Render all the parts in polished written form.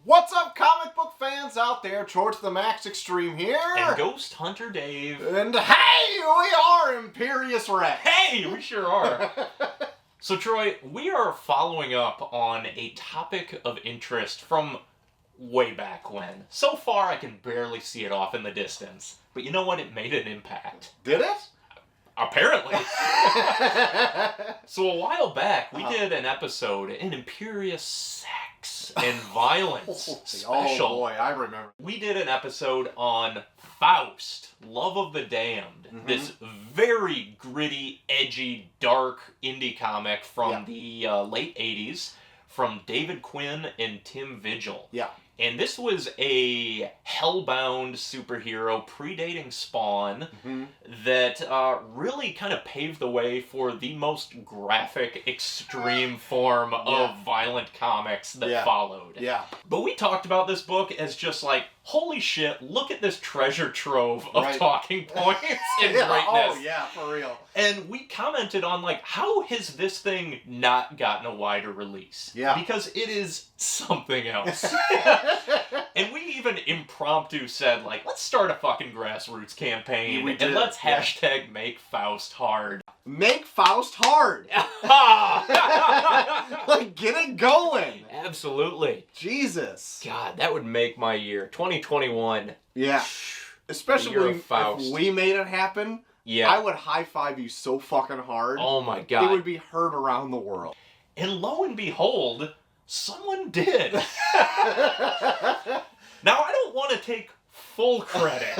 What's up, comic book fans out there? George the Max Extreme here. And Ghost Hunter Dave. And hey, we are Imperius Rex. Hey, we sure are. So, Troy, we are following up on a topic of interest from way back when. So far, I can barely see it off in the distance. But you know what? It made an impact. Did it? Apparently. So a while back, we did an episode, an Imperius sex and violence special. Oh boy, I remember. We did an episode on FAUST, Love of the Damned. This very gritty, edgy, dark indie comic from the late 80s from David Quinn and Tim Vigil. Yeah. And this was a hellbound superhero predating Spawn that really kind of paved the way for the most graphic, extreme form of violent comics that followed. Yeah. But we talked about this book as just like, holy shit, look at this treasure trove of talking points and greatness. Oh, yeah, for real. And we commented on, like, how has this thing not gotten a wider release? Yeah. Because it is something else. And we even impromptu said, like, let's start a fucking grassroots campaign and let's hashtag MakeFaustHard. MakeFaustHard. Like, get it going. Absolutely. Jesus. God, that would make my year. 2021. Yeah. Especially if we made it happen. Yeah. I would high-five you so fucking hard. Oh my God. It would be heard around the world. And lo and behold, someone did. Now, I don't want to take full credit.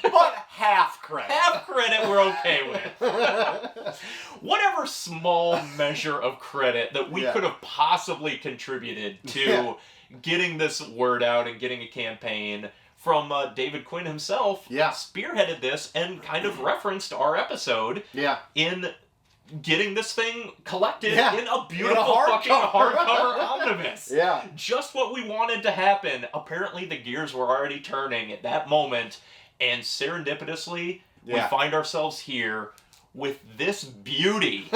But half credit. Half credit we're okay with. Whatever small measure of credit that we could have possibly contributed to getting this word out and getting a campaign from David Quinn himself spearheaded this and kind of referenced our episode in getting this thing collected in a beautiful fucking hardcover omnibus. Yeah. Just what we wanted to happen. Apparently the gears were already turning at that moment, and serendipitously we find ourselves here with this beauty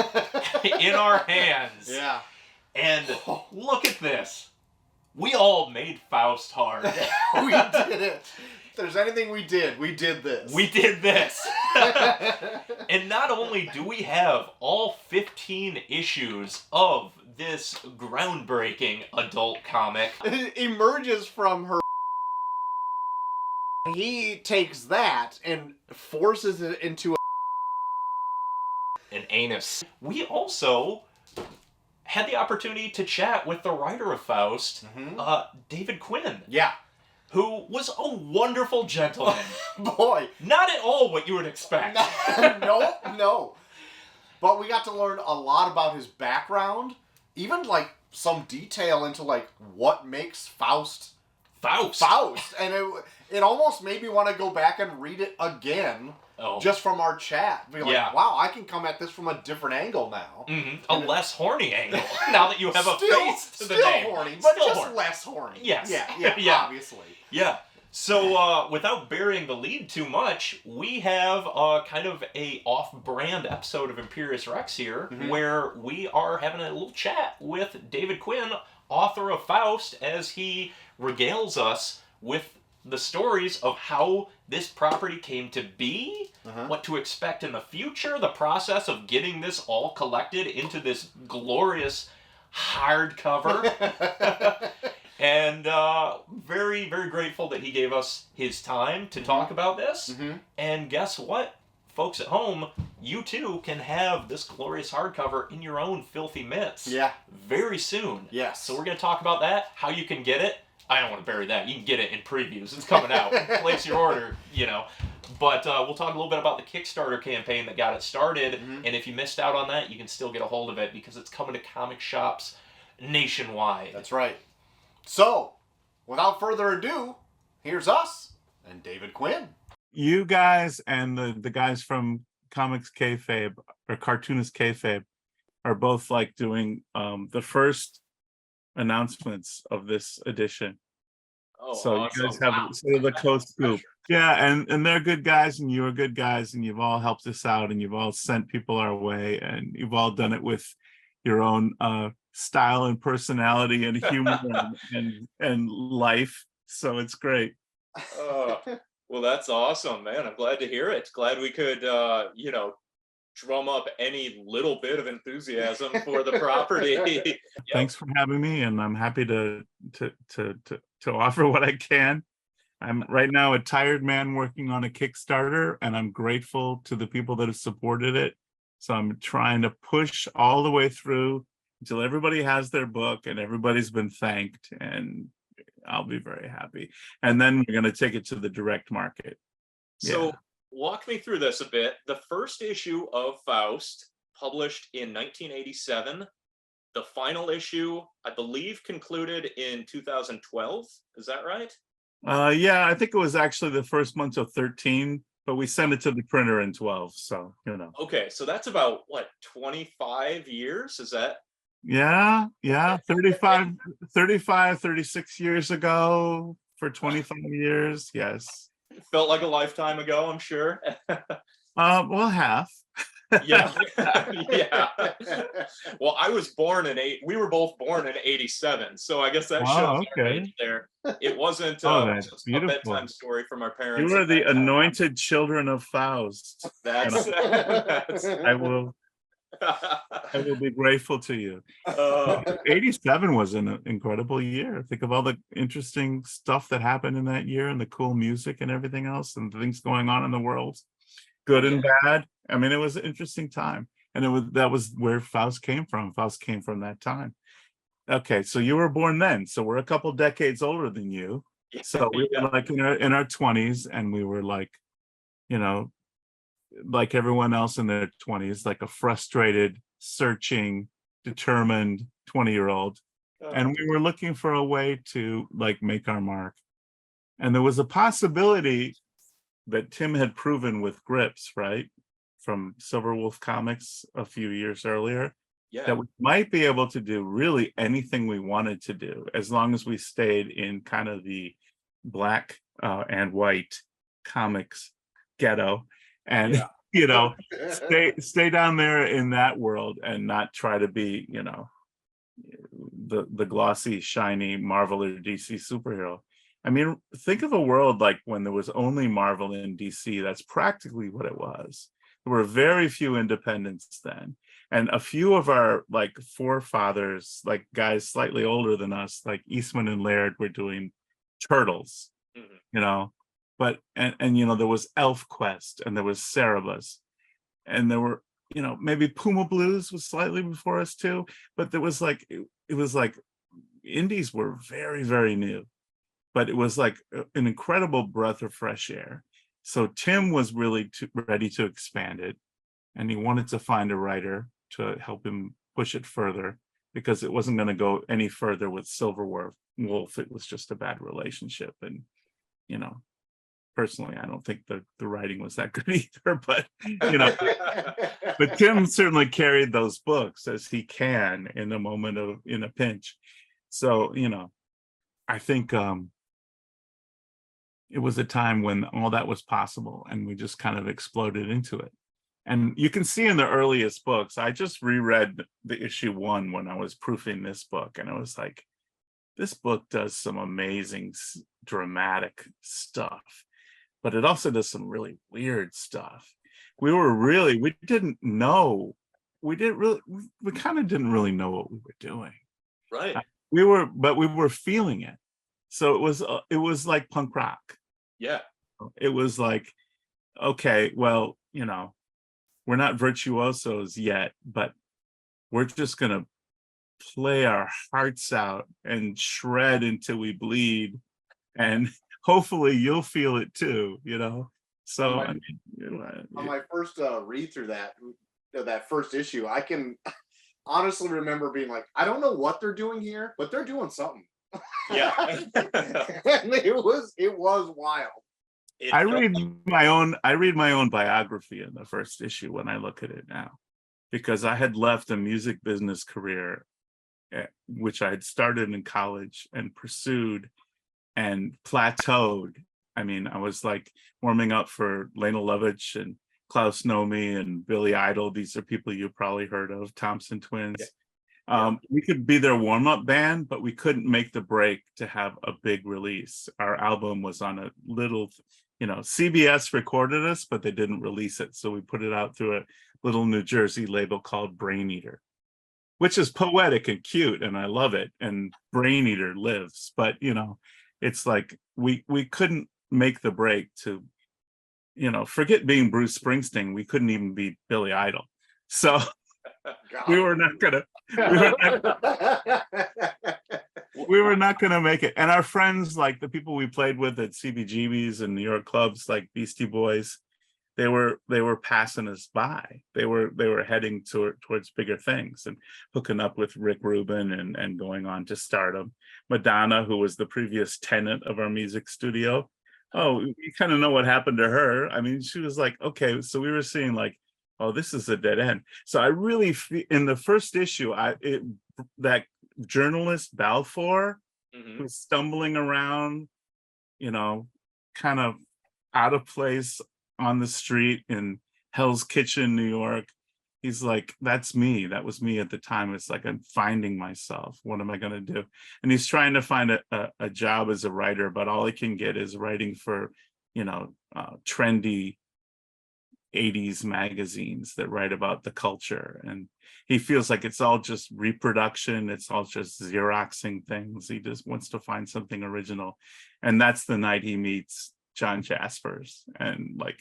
in our hands. Yeah. And look at this. We all made Faust hard. We did it. If there's anything we did this. We did this. And not only do we have all 15 issues of this groundbreaking adult comic. It emerges from her. He takes that and forces it into an anus. We also had the opportunity to chat with the writer of Faust, David Quinn. Yeah. Who was a wonderful gentleman. Boy. Not at all what you would expect. No. But we got to learn a lot about his background. Even, like, some detail into, like, what makes Faust. And it almost made me want to go back and read it again. Just from our chat. Be like, wow, I can come at this from a different angle now. A less horny angle. Now that you have a face to the name. Still horny, but still just horny. less horny. Yes. Yeah, obviously. Yeah. So, without burying the lead too much, we have kind of a off-brand episode of Imperius Rex here, where we are having a little chat with David Quinn, author of Faust, as he regales us with the stories of how this property came to be, what to expect in the future, the process of getting this all collected into this glorious hardcover. And very, very grateful that he gave us his time to talk about this. And guess what? Folks at home, you too can have this glorious hardcover in your own filthy mitts. Yeah. Very soon. Yes. So we're going to talk about that, how you can get it. I don't want to bury that. You can get it in previews. It's coming out. Place your order, you know. But we'll talk a little bit about the Kickstarter campaign that got it started. And if you missed out on that, you can still get a hold of it because it's coming to comic shops nationwide. That's right. So, without further ado, here's us and David Quinn. You guys and the guys from Comics Kayfabe or Cartoonist Kayfabe are both like doing the first announcements of this edition. So awesome. You guys have sort of the close scoop. Yeah, and they're good guys and you are good guys and you've all helped us out and you've all sent people our way and you've all done it with your own style and personality and humor and life. So it's great. Well, that's awesome, man. I'm glad to hear it. Glad we could, drum up any little bit of enthusiasm for the property. Yep. Thanks for having me, and I'm happy to offer what I can. I'm right now a tired man working on a Kickstarter, and I'm grateful to the people that have supported it. So I'm trying to push all the way through until everybody has their book and everybody's been thanked, and I'll be very happy. And then we're going to take it to the direct market. So walk me through this a bit. The first issue of Faust, published in 1987. The final issue, I believe, concluded in 2012. Is that right? Yeah, I think it was actually the first month of 13, but we sent it to the printer in 12. So, Okay, so that's about what, 25 years? Is that? Yeah, 35, 36 years ago for 25 years. Yes. Felt like a lifetime ago, I'm sure. Well, half. Yeah. Yeah. Well, I was born we were both born in 87, so I guess that shows our age there. It wasn't that's just beautiful. a bedtime story from our parents. You are the anointed children of Faust. That's I will be grateful to you. 87 was an incredible year. Think of all the interesting stuff that happened in that year and the cool music and everything else and things going on in the world, good and bad. I mean, it was an interesting time, and that was where Faust came from. Faust came from that time. Okay, so you were born then, so we're a couple decades older than you. So we were like in our 20s, and we were like, like everyone else in their 20s, like a frustrated, searching, determined 20-year-old. And we were looking for a way to like make our mark. And there was a possibility that Tim had proven with Grips, right? From Silver Wolf Comics a few years earlier, that we might be able to do really anything we wanted to do, as long as we stayed in kind of the black and white comics ghetto, and stay down there in that world and not try to be, the glossy, shiny Marvel or DC superhero. I mean, think of a world like when there was only Marvel and DC. That's practically what it was. There were very few independents then. And a few of our like forefathers, like guys slightly older than us, like Eastman and Laird, were doing Turtles, but, and there was Elf Quest and there was Cerebus. And there were, maybe Puma Blues was slightly before us too, but there was like, it was like indies were very, very new. But it was like an incredible breath of fresh air. So Tim was really ready to expand it, and he wanted to find a writer to help him push it further, because it wasn't going to go any further with Silver Wolf. It was just a bad relationship, and personally, I don't think the writing was that good either. But but Tim certainly carried those books as he can in a pinch. So I think it was a time when all that was possible, and we just kind of exploded into it. And you can see in the earliest books, I just reread the issue 1 when I was proofing this book, and I was like, this book does some amazing dramatic stuff, but it also does some really weird stuff. We kind of didn't really know what we were doing. Right. We were feeling it. So it was like punk rock. Yeah. It was like, okay, well, we're not virtuosos yet, but we're just going to play our hearts out and shred until we bleed. And hopefully you'll feel it too, So on my first read through that first issue, I can honestly remember being like, I don't know what they're doing here, but they're doing something. Yeah. And it was wild. I read my own biography in the first issue when I look at it now, because I had left a music business career, which I had started in college and pursued and plateaued. I mean, I was like warming up for Lena Lovitch and Klaus Nomi and Billy Idol. These are people you probably heard of, Thompson Twins. We could be their warm-up band, but we couldn't make the break to have a big release. Our album was on a little, CBS recorded us, but they didn't release it. So we put it out through a little New Jersey label called Brain Eater, which is poetic and cute, and I love it. And Brain Eater lives, but it's like we couldn't make the break to, forget being Bruce Springsteen. We couldn't even be Billy Idol. So we were not gonna make it. And our friends, like the people we played with at CBGB's and New York clubs like Beastie Boys, they were passing us by. They were heading towards bigger things and hooking up with Rick Rubin and going on to stardom. Madonna, who was the previous tenant of our music studio. Oh, you kind of know what happened to her. I mean, she was like, okay, so we were seeing like, oh, this is a dead end. So I really, in the first issue, that journalist Balfour who's stumbling around, kind of out of place on the street in Hell's Kitchen, New York. He's like, that's me. That was me at the time. It's like, I'm finding myself. What am I going to do? And he's trying to find a job as a writer, but all he can get is writing for, trendy 80s magazines that write about the culture. And he feels like it's all just reproduction. It's all just Xeroxing things. He just wants to find something original. And that's the night he meets John Jaspers, and like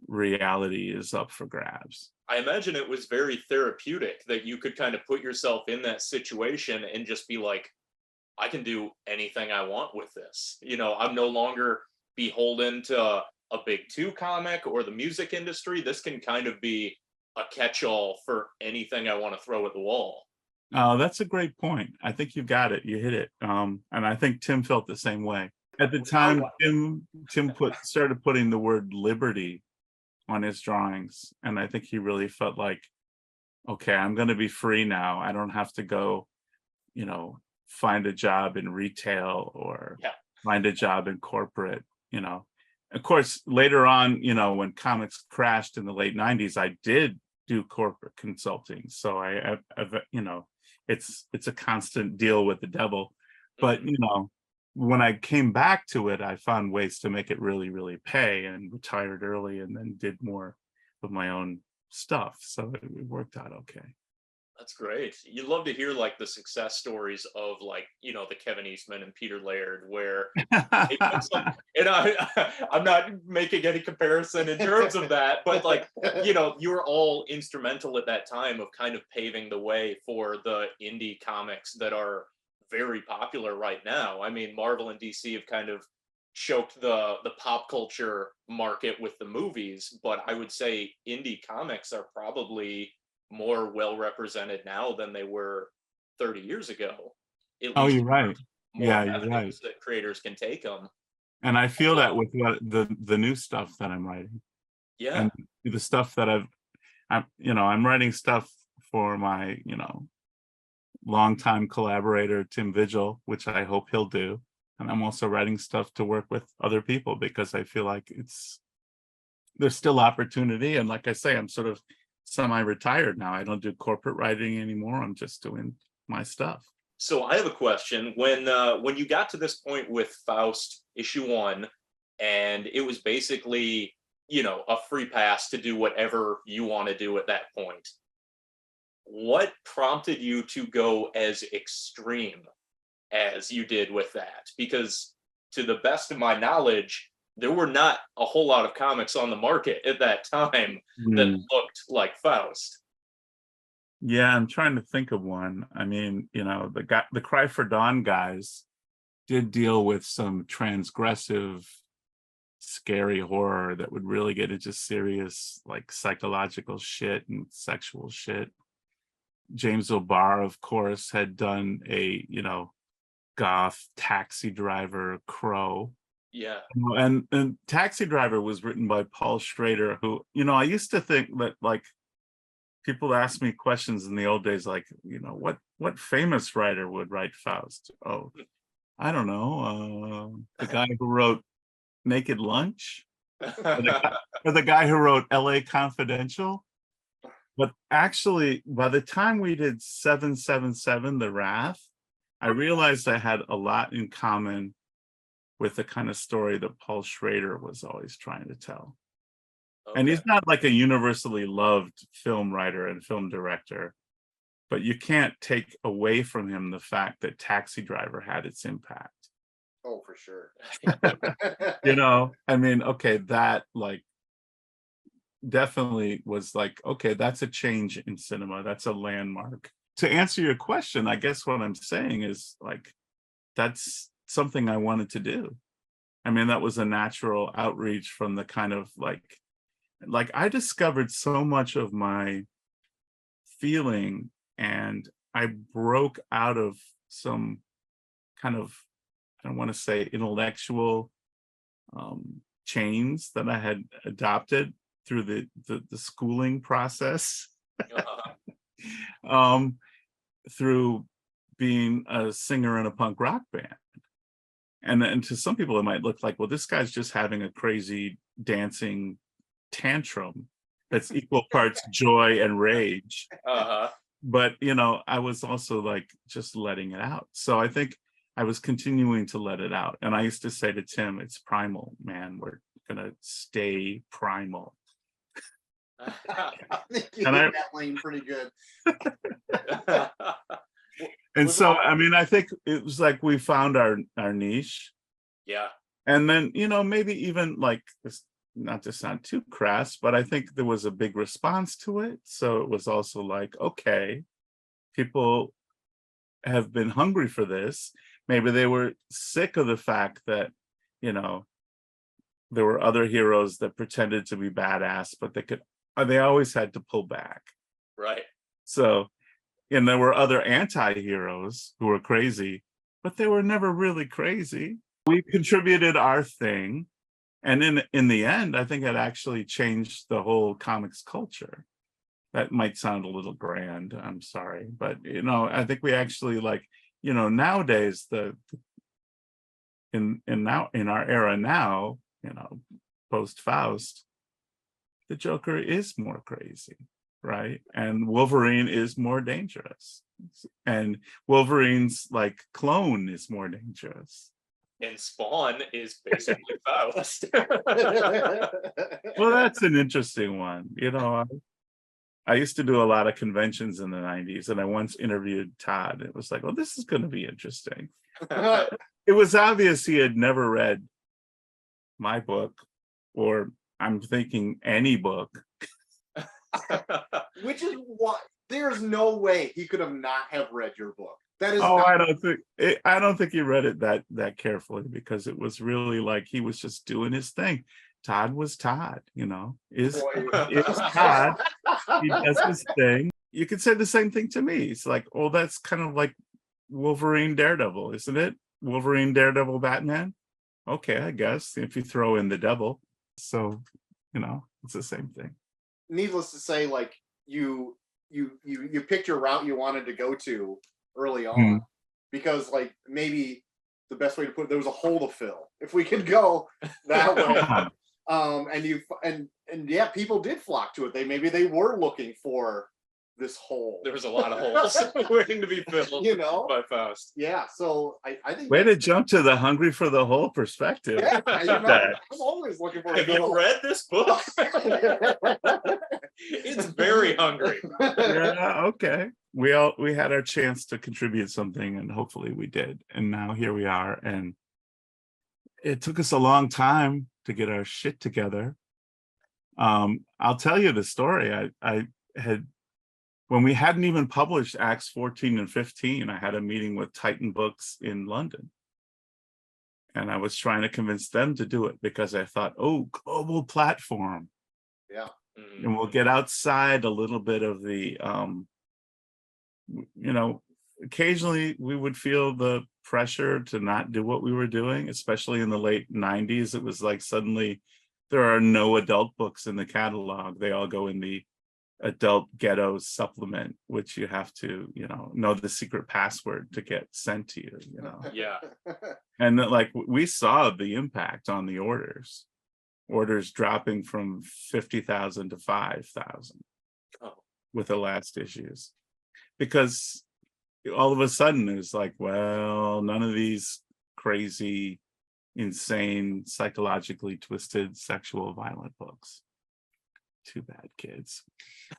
reality is up for grabs. I imagine it was very therapeutic that you could kind of put yourself in that situation and just be like, I can do anything I want with this. I'm no longer beholden to a big two comic or the music industry. This can kind of be a catch-all for anything I want to throw at the wall. Oh, that's a great point. I think you got it. You hit it. And I think Tim felt the same way. At the time, Tim started putting the word liberty on his drawings, and I think he really felt like, okay, I'm going to be free now. I don't have to go, find a job in retail or find a job in corporate. Of course, later on, when comics crashed in the late 90s, I did do corporate consulting. So I've it's a constant deal with the devil. But, when I came back to it, I found ways to make it really, really pay, and retired early and then did more of my own stuff. So it worked out okay. That's great. You love to hear like the success stories of like, the Kevin Eastman and Peter Laird, where and I'm not making any comparison in terms of that, but like, you were all instrumental at that time of kind of paving the way for the indie comics that are very popular right now. I mean, Marvel and DC have kind of choked the pop culture market with the movies, but I would say indie comics are probably more well represented now than they were 30 years ago. Oh, you're right. Yeah, you're right. That creators can take them. And I feel that with the new stuff that I'm writing. Yeah. And the stuff that I'm writing stuff for my, longtime collaborator, Tim Vigil, which I hope he'll do. And I'm also writing stuff to work with other people because I feel like there's still opportunity. And like I say, I'm sort of semi-retired now. I don't do corporate writing anymore. I'm just doing my stuff. So I have a question. When you got to this point with Faust issue 1, and it was basically, a free pass to do whatever you want to do at that point, what prompted you to go as extreme as you did with that? Because to the best of my knowledge, there were not a whole lot of comics on the market at that time that looked like Faust. Yeah, I'm trying to think of one. I mean, the Cry for Dawn guys did deal with some transgressive, scary horror that would really get into serious, like, psychological shit and sexual shit. James O'Barr, of course, had done a, goth Taxi Driver Crow. Yeah. And Taxi Driver was written by Paul Schrader, who, I used to think that, like, people ask me questions in the old days, like, what famous writer would write Faust? Oh, I don't know. The guy who wrote Naked Lunch? Or the guy who wrote LA Confidential? But actually, by the time we did 777, The Wrath, I realized I had a lot in common with the kind of story that Paul Schrader was always trying to tell. Okay. And he's not like a universally loved film writer and film director, but you can't take away from him the fact that Taxi Driver had its impact. Oh, for sure. You know, I mean, okay, that like definitely was like, okay, that's a change in cinema. That's a landmark. To answer your question, I guess what I'm saying is like, that's something I wanted to do. I mean, that was a natural outreach from the kind of like I discovered so much of my feeling, and I broke out of some kind of, I don't want to say intellectual chains that I had adopted through the schooling process, through being a singer in a punk rock band. And to some people, it might look like, well, this guy's just having a crazy dancing tantrum that's equal parts joy and rage. But, you know, I was also like just letting it out. So I think I was continuing to let it out. And I used to say to Tim, it's primal, man. We're going to stay primal. I think you And hit that lane pretty good. And so, I mean, I think it was like we found our niche. Yeah. And then, you know, maybe even like, not to sound too crass, but I think there was a big response to it. So it was also like, okay, people have been hungry for this. Maybe they were sick of the fact that, you know, there were other heroes that pretended to be badass, but they always had to pull back. Right. So, and there were other anti-heroes who were crazy, but they were never really crazy. We contributed our thing. And in the end, I think it actually changed the whole comics culture. That might sound a little grand, I'm sorry. But, you know, I think we actually like, you know, nowadays, in our era now, you know, post Faust, the Joker is more crazy, right? And Wolverine is more dangerous. And Wolverine's like clone is more dangerous. And Spawn is basically Faust. Well, that's an interesting one. You know, I used to do a lot of conventions in the 90s, and I once interviewed Todd. It was like, well, this is going to be interesting. It was obvious he had never read my book, or I'm thinking any book. Which is what, there's no way he could have not have read your book. That is I don't think he read it that carefully, because it was really like he was just doing his thing. Todd was Todd, you know, is Todd. He does his thing. You could say the same thing to me. It's like, oh, that's kind of like Wolverine Daredevil, isn't it? Wolverine Daredevil Batman. Okay, I guess if you throw in the devil. So, you know, it's the same thing. Needless to say, like you picked your route you wanted to go to early on, because like maybe the best way to put it, there was a hole to fill if we could go that way. And yeah, people did flock to it. Maybe they were looking for this hole. There was a lot of holes waiting to be filled, you know, by Faust. Yeah, so I think way to jump to the hungry for the whole perspective. Yeah, you know, I'm always looking for. Have you read this book? It's very hungry. Yeah, okay. We had our chance to contribute something, and hopefully we did. And now here we are. And it took us a long time to get our shit together. I'll tell you the story. I had, when we hadn't even published Acts 14 and 15, I had a meeting with Titan Books in London. And I was trying to convince them to do it, because I thought, oh, global platform. Yeah. And we'll get outside a little bit of the, you know, occasionally we would feel the pressure to not do what we were doing, especially in the late 90s. It was like suddenly there are no adult books in the catalog. They all go in the adult ghetto supplement, which you have to, you know the secret password to get sent to you, you know. Yeah. And like we saw the impact on the orders dropping from 50,000 to 5,000. Oh. with the last issues, because all of a sudden it was like, well, none of these crazy, insane, psychologically twisted, sexual, violent books. Too bad, kids.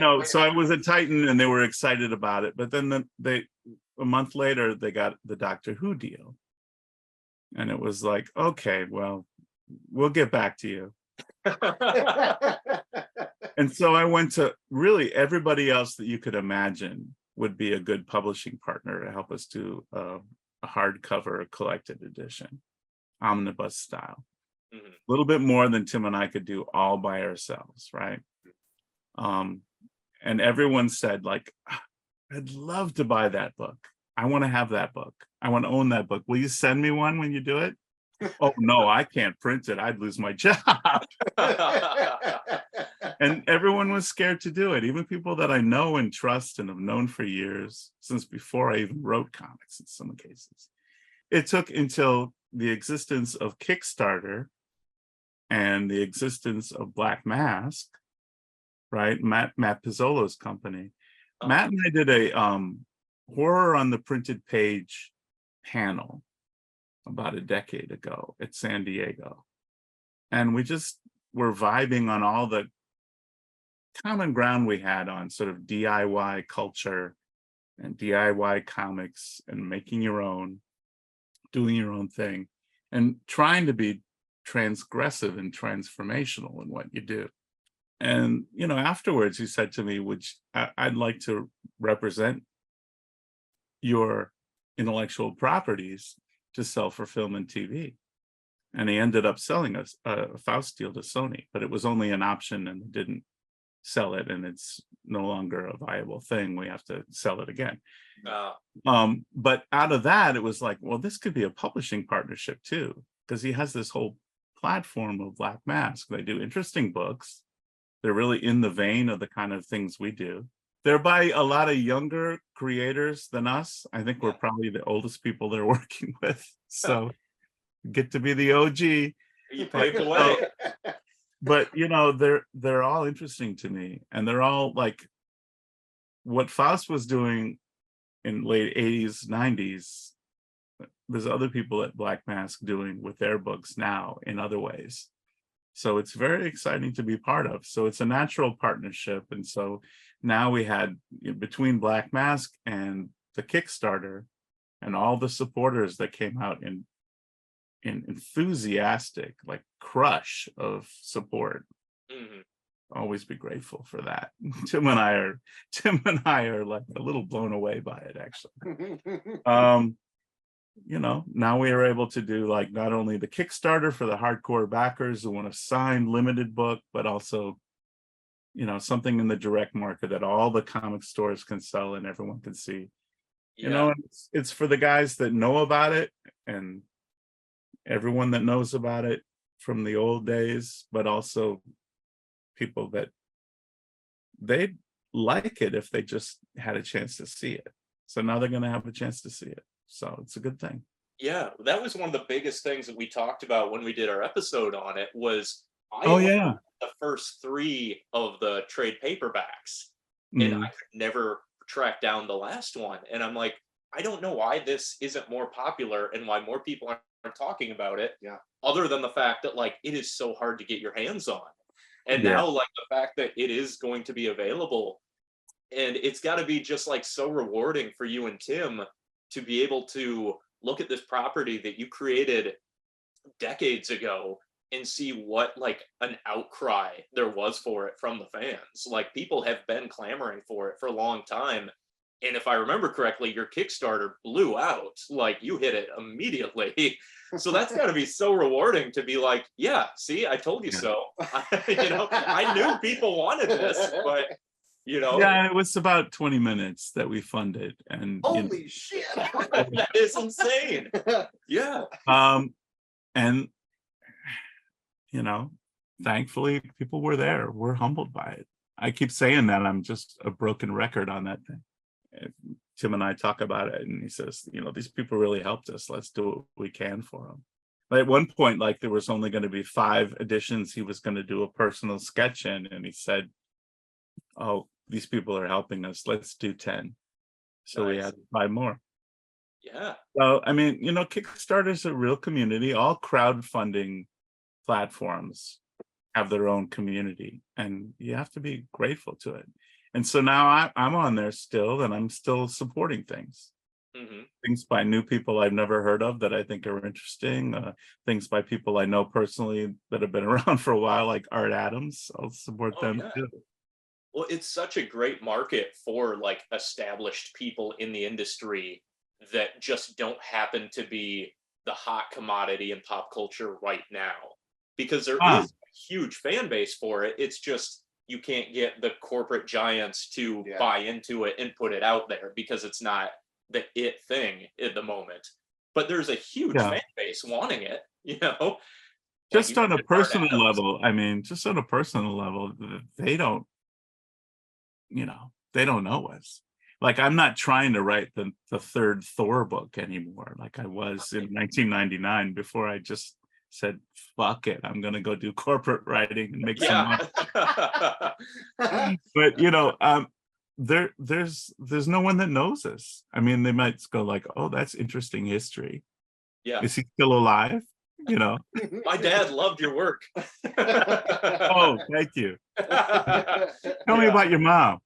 No, so I was a Titan and they were excited about it, but then a month later they got the Doctor Who deal, and it was like, okay, well, we'll get back to you. And so I went to really everybody else that you could imagine would be a good publishing partner to help us do a hardcover collected edition, omnibus style. A little bit more than Tim and I could do all by ourselves, right? And everyone said, like, I'd love to buy that book. I want to have that book. I want to own that book. Will you send me one when you do it? Oh, no, I can't print it. I'd lose my job. And everyone was scared to do it. Even people that I know and trust and have known for years, since before I even wrote comics in some cases. It took until the existence of Kickstarter and the existence of Black Mask, right? Matt Pizzolo's company. Matt and I did a horror on the printed page panel about a decade ago at San Diego. And we just were vibing on all the common ground we had on sort of DIY culture and DIY comics and making your own, doing your own thing, and trying to be transgressive and transformational in what you do. And, afterwards he said to me, I'd like to represent your intellectual properties to sell for film and TV. And he ended up selling us a FAUST deal to Sony, but it was only an option and didn't sell it, and it's no longer a viable thing. We have to sell it again. But out of that, it was like, well, this could be a publishing partnership too, because he has this whole platform of Black Mask. They do interesting books. They're really in the vein of the kind of things we do. They're by a lot of younger creators than us. I think we're probably the oldest people they're working with. So get to be the OG. You paved the way. But they're all interesting to me, and they're all like what Faust was doing in late 80s, 90s. There's other people at Black Mask doing with their books now in other ways. So it's very exciting to be part of. So it's a natural partnership. And so now we had, between Black Mask and the Kickstarter and all the supporters that came out in enthusiastic, like crush of support. Always be grateful for that. Tim and I are like a little blown away by it, actually. Now we are able to do like not only the Kickstarter for the hardcore backers who want a signed limited book, but also, something in the direct market that all the comic stores can sell and everyone can see. It's for the guys that know about it and everyone that knows about it from the old days, but also people that they'd like it if they just had a chance to see it. So now they're going to have a chance to see it. So it's a good thing. Yeah, that was one of the biggest things that we talked about when we did our episode on it was the first 3 of the trade paperbacks, and I could never track down the last one. And I'm like, I don't know why this isn't more popular and why more people aren't talking about it. Yeah. Other than the fact that like it is so hard to get your hands on. And now like the fact that it is going to be available, and it's got to be just like so rewarding for you and Tim to be able to look at this property that you created decades ago and see what like an outcry there was for it from the fans. Like people have been clamoring for it for a long time. And if I remember correctly, your Kickstarter blew out. Like you hit it immediately. So that's got to be so rewarding to be like, yeah, see, I told you so. I knew people wanted this, but Yeah, it was about 20 minutes that we funded, and holy shit, that is insane. Yeah. And thankfully people were there. We're humbled by it. I keep saying that I'm just a broken record on that thing. Tim and I talk about it, and he says, these people really helped us. Let's do what we can for them. But at one point, like there was only going to be 5 editions he was going to do a personal sketch in, and he said, oh, these people are helping us. Let's do 10. So we Nice. had 5 more. Yeah. So, I mean, Kickstarter is a real community. All crowdfunding platforms have their own community, and you have to be grateful to it. And so now I'm on there still, and I'm still supporting things. Mm-hmm. Things by new people I've never heard of that I think are interesting. Things by people I know personally that have been around for a while, like Art Adams. I'll support Oh, them yeah. too. Well, it's such a great market for like established people in the industry that just don't happen to be the hot commodity in pop culture right now. Because there is a huge fan base for it. It's just you can't get the corporate giants to buy into it and put it out there because it's not the it thing at the moment. But there's a huge fan base wanting it, Just like on a Art personal Adams. level, I mean, just on a personal level, they don't, they don't know us. Like, I'm not trying to write the third Thor book anymore, like I was in 1999 before I just said, fuck it, I'm going to go do corporate writing and make some money. But, there's no one that knows us. I mean, they might go like, oh, that's interesting history. Yeah. Is he still alive? My dad loved your work. Oh, thank you. Tell me about your mom.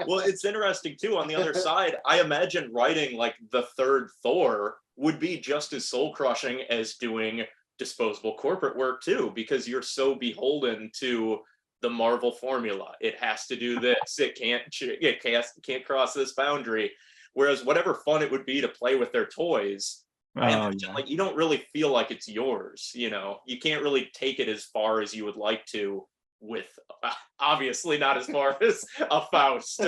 Well, it's interesting too. On the other side, I imagine writing like the third Thor would be just as soul crushing as doing disposable corporate work too, because you're so beholden to the Marvel formula. It has to do this. It can't cross this boundary. Whereas whatever fun it would be to play with their toys, I imagine, like, you don't really feel like it's yours. You can't really take it as far as you would like to with obviously not as far as a Faust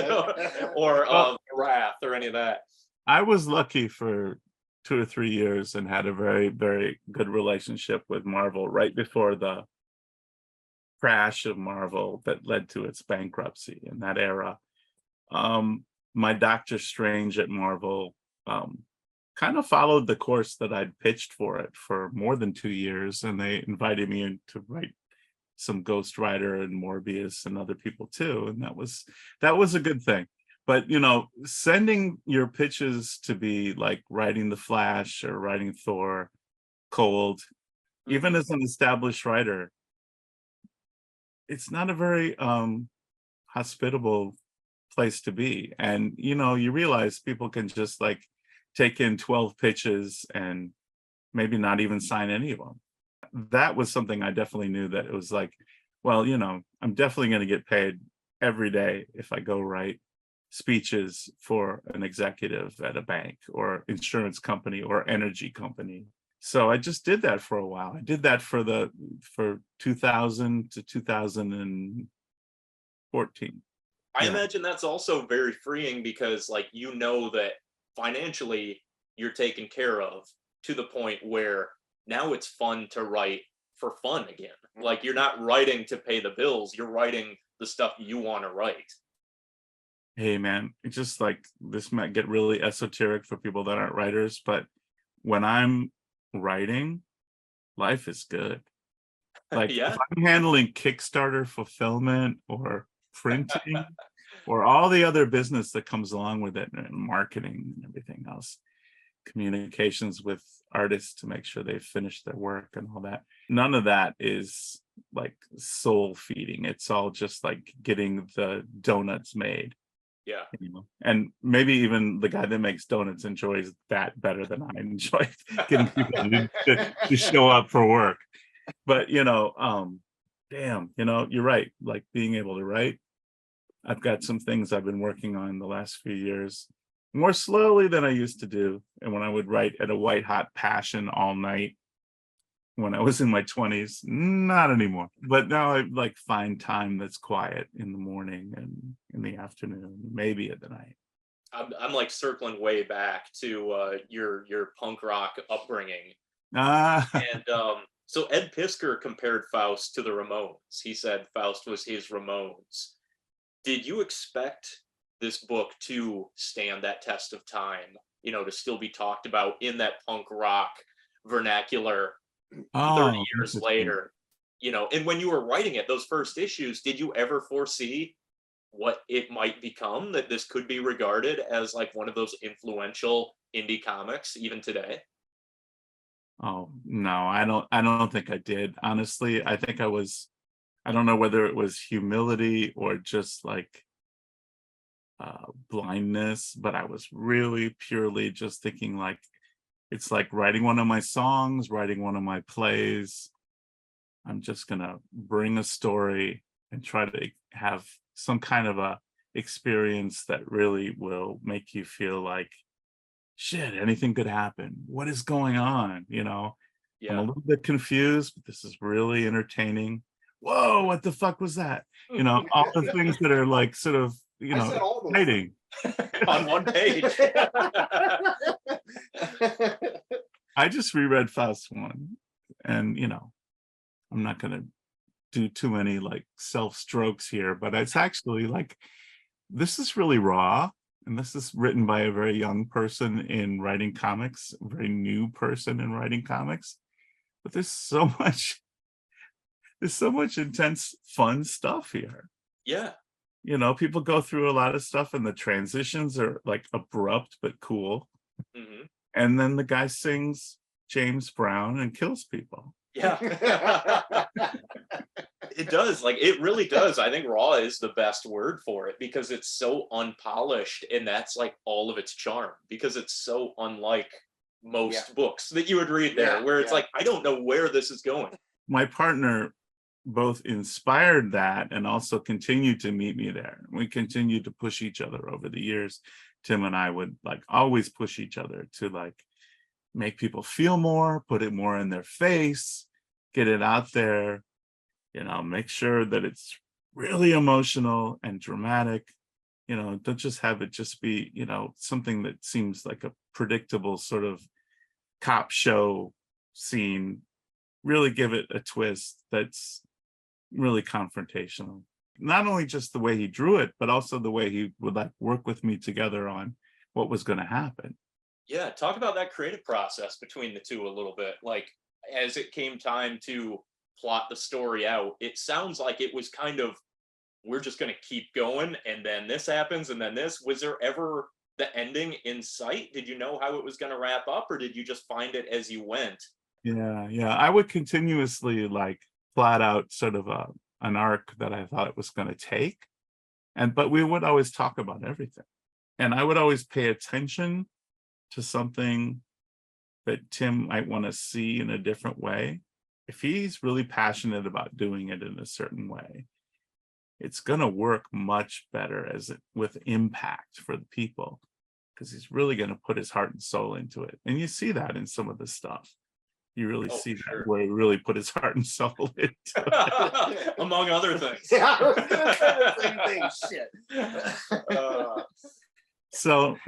or Wrath or any of that. I was lucky for 2 or 3 years and had a very, very good relationship with Marvel right before the crash of Marvel that led to its bankruptcy in that era. My Doctor Strange at Marvel kind of followed the course that I'd pitched for it for more than 2 years, and they invited me in to write some Ghost Rider and Morbius and other people too, and that was a good thing. But sending your pitches to be like writing the Flash or writing Thor cold, even as an established writer, it's not a very hospitable place to be. And you realize people can just like take in 12 pitches and maybe not even sign any of them. That was something I definitely knew, that it was like, well, I'm definitely going to get paid every day if I go write speeches for an executive at a bank or insurance company or energy company. So I just did that for a while. I did that for 2000 to 2014. I imagine that's also very freeing because, like, that financially you're taken care of to the point where now it's fun to write for fun again. Like, you're not writing to pay the bills, you're writing the stuff you want to write. Hey man, it's just like, this might get really esoteric for people that aren't writers, but when I'm writing, life is good. Like, if I'm handling Kickstarter fulfillment or printing or all the other business that comes along with it, and marketing and everything else, communications with artists to make sure they finish their work and all that, none of that is like soul feeding. It's all just like getting the donuts made. And maybe even the guy that makes donuts enjoys that better than I enjoy getting people to show up for work. But damn, you're right. Like, being able to write, I've got some things I've been working on the last few years more slowly than I used to do. And when I would write at a white hot passion all night when I was in my 20s, not anymore. But now I like find time that's quiet in the morning and in the afternoon, maybe at the night. I'm like circling way back to your punk rock upbringing. And so Ed Piskor compared Faust to the Ramones. He said Faust was his Ramones. Did you expect this book to stand that test of time, to still be talked about in that punk rock vernacular 30 years later? and when you were writing it, those first issues, did you ever foresee what it might become, that this could be regarded as like one of those influential indie comics even today? Oh no, I don't think I did. Honestly, I think I don't know whether it was humility or just like blindness, but I was really purely just thinking like it's like writing one of my songs, writing one of my plays. I'm just gonna bring a story and try to have some kind of a experience that really will make you feel like shit, anything could happen. What is going on? I'm a Yeah. little bit confused, but this is really entertaining. Whoa, what the fuck was that? All the things that are like sort of, I said all those exciting. On one page. I just reread Faust 1, and I'm not gonna do too many like self strokes here, but it's actually like this is really raw, and this is written by a very young person in writing comics, a very new person in writing comics. But there's so much intense fun stuff here. Yeah. People go through a lot of stuff, and the transitions are like abrupt but cool. Hmm. And then the guy sings James Brown and kills people. Yeah. It does. Like, it really does. I think raw is the best word for it, because it's so unpolished, and that's like all of its charm, because it's so unlike most books that you would read there, where it's like, I don't know where this is going. My partner both inspired that and also continued to meet me there. We continued to push each other over the years. Tim and I would like always push each other to like make people feel more, put it more in their face, get it out there, make sure that it's really emotional and dramatic. Don't just have it just be, something that seems like a predictable sort of cop show scene. Really give it a twist that's really confrontational. Not only just the way he drew it, but also the way he would like work with me together on what was going to happen. Yeah, talk about that creative process between the two a little bit. Like, as it came time to plot the story out, it sounds like it was kind of, we're just going to keep going, and then this happens, and then this. Was there ever the ending in sight? Did you know how it was going to wrap up, or did you just find it as you went? Yeah. I would continuously like plot out sort of an arc that I thought it was going to take. But we would always talk about everything. And I would always pay attention to something that Tim might want to see in a different way. If he's really passionate about doing it in a certain way, it's going to work much better with impact for the people, because he's really going to put his heart and soul into it. And you see that in some of the stuff. You really see that where he really put his heart and soul into it. Among other things. Yeah, I was gonna say the same thing. Shit. So,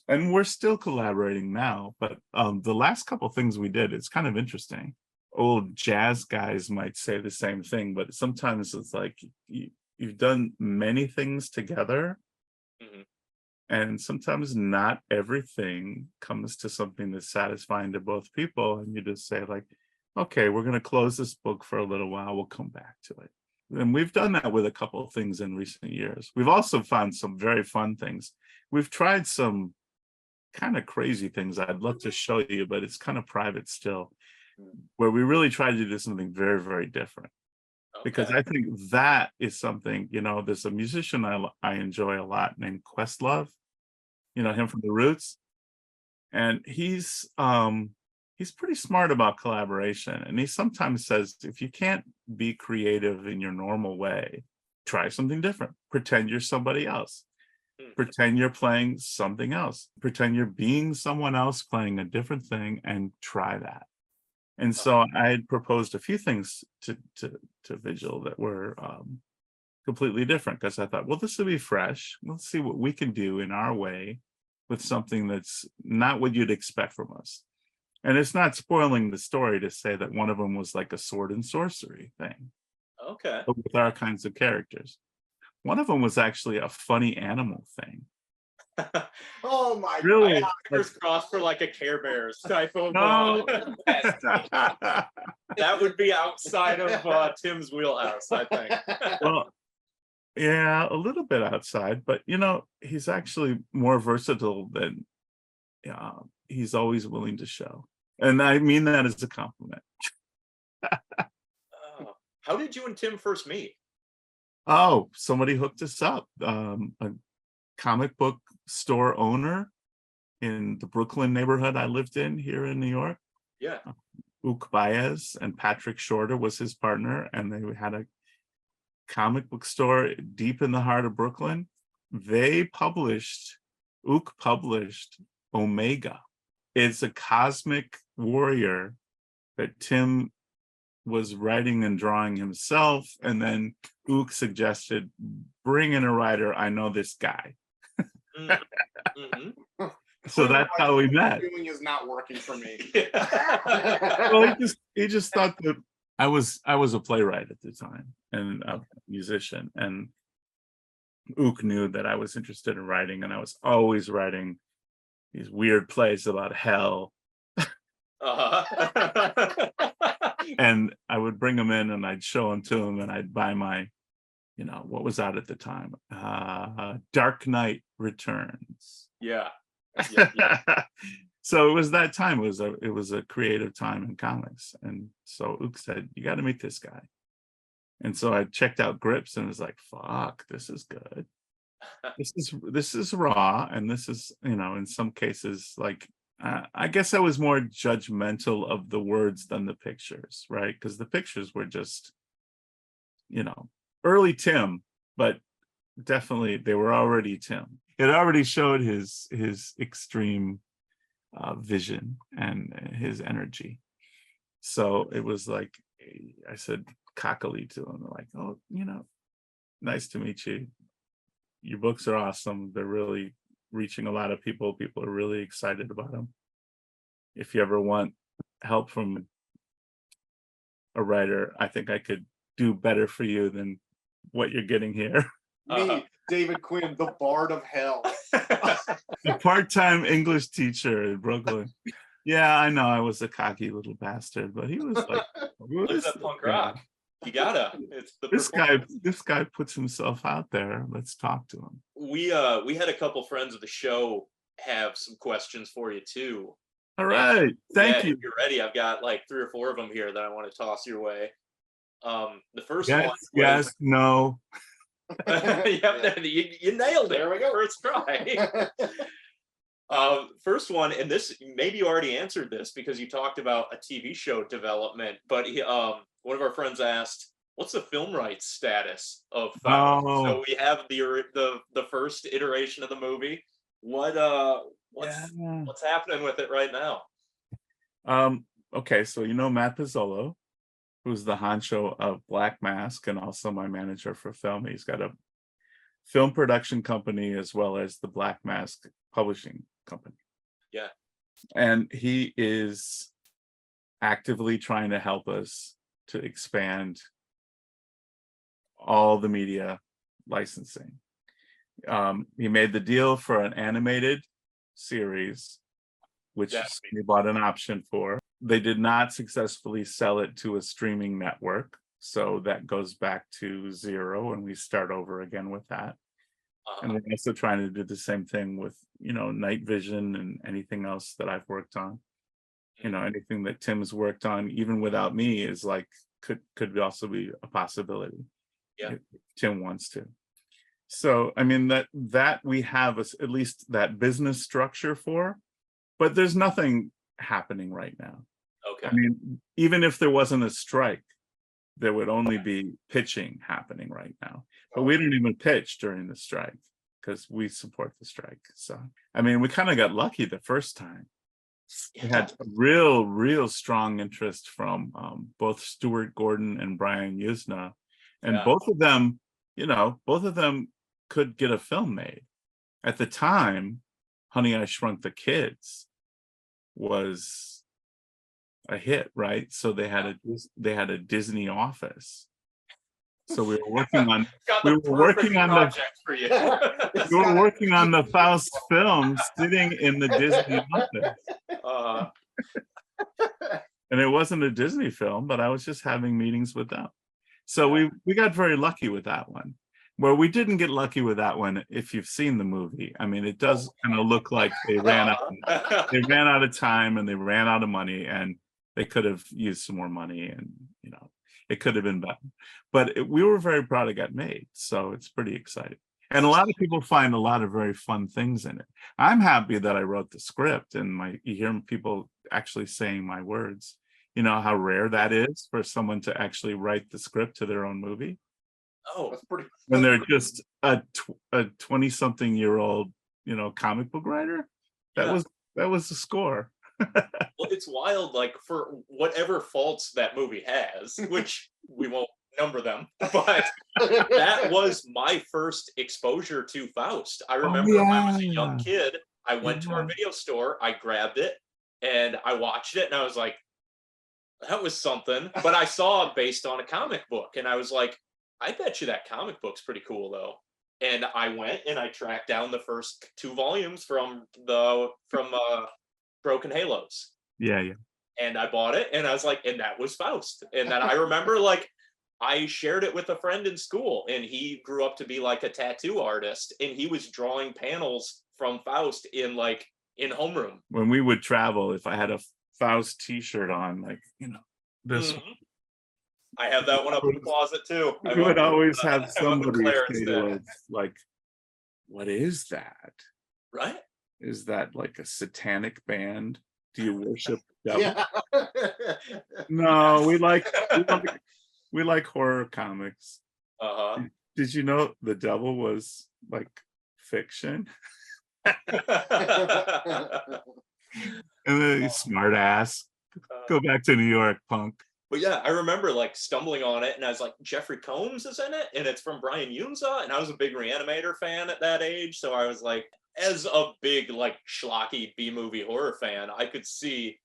and we're still collaborating now, but the last couple things we did, it's kind of interesting. Old jazz guys might say the same thing, but sometimes it's like you've done many things together. Mm-hmm. And sometimes not everything comes to something that's satisfying to both people. And you just say like, okay, we're going to close this book for a little while. We'll come back to it. And we've done that with a couple of things in recent years. We've also found some very fun things. We've tried some kind of crazy things I'd love to show you, but it's kind of private still, where we really tried to do something very, very different. Because I think that is something, there's a musician I enjoy a lot named Questlove, him from The Roots. And he's pretty smart about collaboration. And he sometimes says, if you can't be creative in your normal way, try something different. Pretend you're somebody else. Pretend you're playing something else. Pretend you're being someone else playing a different thing, and try that. And so I had proposed a few things to Vigil that were completely different, because I thought, well, this will be fresh. Let's see what we can do in our way with something that's not what you'd expect from us. And it's not spoiling the story to say that one of them was like a sword and sorcery thing. Okay. But with our kinds of characters. One of them was actually a funny animal thing. Oh my Really? God. Fingers crossed for like a Care Bears type of. No. That would be outside of Tim's wheelhouse, I think. Well, yeah, a little bit outside, but he's actually more versatile than he's always willing to show. And I mean that as a compliment. How did you and Tim first meet? Oh, somebody hooked us up. A comic book store owner in the Brooklyn neighborhood I lived in here in New York. Yeah. Ook Baez and Patrick Shorter was his partner, and they had a comic book store deep in the heart of Brooklyn. Ook published Omega. It's a cosmic warrior that Tim was writing and drawing himself, and then Ook suggested, bring in a writer, I know this guy. Mm-hmm. So that's how we met. Doing is not working for me. Well, he just thought that I was a playwright at the time and a musician, and Ook knew that I was interested in writing, and I was always writing these weird plays about hell. And I would bring them in and I'd show them to him, and I'd buy my, what was out at the time? Dark Knight Returns. Yeah. So it was that time. It was a creative time in comics. And so Ook said, you got to meet this guy. And so I checked out Grips and was like, fuck, this is good. This is raw. And this is, in some cases, like, I guess I was more judgmental of the words than the pictures, right? Because the pictures were just, early Tim, but definitely they were already Tim. It already showed his extreme vision and his energy. So it was like, I said cockily to him, like, oh, nice to meet you. Your books are awesome. They're really reaching a lot of people. People are really excited about them. If you ever want help from a writer, I think I could do better for you than what you're getting here. Me, David Quinn, the Bard of Hell. A part-time English teacher in Brooklyn. Yeah, I know I was a cocky little bastard, but he was like, "What's that punk rock? You gotta." It's the this guy puts himself out there. Let's talk to him. We had a couple friends of the show have some questions for you too. All right, thank you. If you're ready, I've got like 3 or 4 of them here that I want to toss your way. The first one. Yes. No. Yep, you nailed it. There we go. First try. First one, and this maybe you already answered this because you talked about a TV show development, but one of our friends asked, "What's the film rights status of FAUST?" Oh. So we have the first iteration of the movie. What's happening with it right now? Okay, so Matt Pizzolo, who's the honcho of Black Mask and also my manager for film. He's got a film production company as well as the Black Mask publishing company. Yeah. And he is actively trying to help us to expand all the media licensing. He made the deal for an animated series, which he bought an option for. They did not successfully sell it to a streaming network. So that goes back to 0 and we start over again with that. And we're also trying to do the same thing with, Night Vision and anything else that I've worked on. Anything that Tim's worked on, even without me, is like, could also be a possibility. Yeah. If Tim wants to. So, I mean, that we have at least that business structure for, but there's nothing happening right now. Okay. I mean, even if there wasn't a strike, there would only be pitching happening right now. But we didn't even pitch during the strike because we support the strike. So, I mean, we kind of got lucky the first time. We had a real strong interest from both Stuart Gordon and Brian Yuzna. And both of them could get a film made. At the time, Honey, I Shrunk the Kids was a hit, right? So they had a Disney office. So we were working on the FAUST film sitting in the Disney office. And it wasn't a Disney film, but I was just having meetings with them. So we got very lucky with that one. Where we didn't get lucky with that one, if you've seen the movie, I mean, it does kind of look like they ran out of time and they ran out of money, and they could have used some more money, and it could have been better. But we were very proud it got made, so it's pretty exciting. And a lot of people find a lot of very fun things in it. I'm happy that I wrote the script, and you hear people actually saying my words. You know how rare that is for someone to actually write the script to their own movie. Oh, That's pretty. When they're just a 20-something-year-old, comic book writer. That was the score. Well, it's wild, like, for whatever faults that movie has, which we won't number them, but that was my first exposure to Faust. I remember when I was a young kid, I went to our video store, I grabbed it, and I watched it, and I was like, that was something. But I saw it based on a comic book, and I was like, I bet you that comic book's pretty cool, though. And I went and I tracked down the first 2 volumes from Broken Halos. Yeah. And I bought it, and I was like, and that was Faust. And then I remember, like, I shared it with a friend in school, and he grew up to be like a tattoo artist, and he was drawing panels from Faust in homeroom. When we would travel, if I had a Faust t-shirt on, this. Mm-hmm. I have that one up in the closet too. We would always have somebody say to us, like, what is that? Right? Is that like a satanic band? Do you worship the devil? Yeah. No, we like horror comics. Did you know the devil was like fiction? And then smart ass. Go back to New York, punk. But yeah, I remember like stumbling on it, and I was like, Jeffrey Combs is in it, and it's from Brian Yunza, and I was a big Reanimator fan at that age, so I was like, as a big like schlocky B-movie horror fan, I could see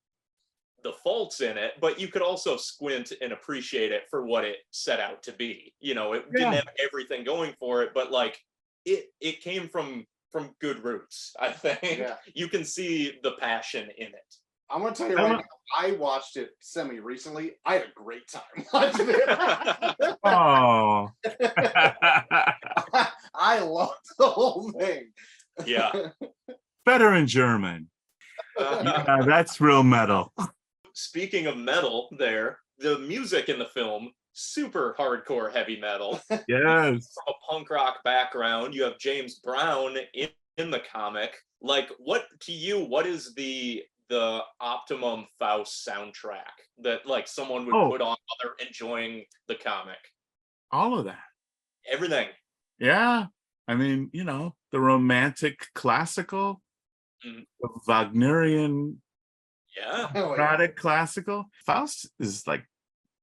the faults in it, but you could also squint and appreciate it for what it set out to be. It didn't have everything going for it, but like it came from good roots, I think. Yeah. You can see the passion in it. I'm going to tell you right now, I watched it semi-recently. I had a great time watching it. Oh. I loved the whole thing. Yeah. Better in German. Yeah, that's real metal. Speaking of metal there, the music in the film, super hardcore heavy metal. Yes. From a punk rock background, you have James Brown in the comic. Like, what is the optimum Faust soundtrack that like someone would put on while they're enjoying the comic? All of that. Everything. Yeah. I mean, the romantic classical, the Wagnerian operatic classical. Faust is like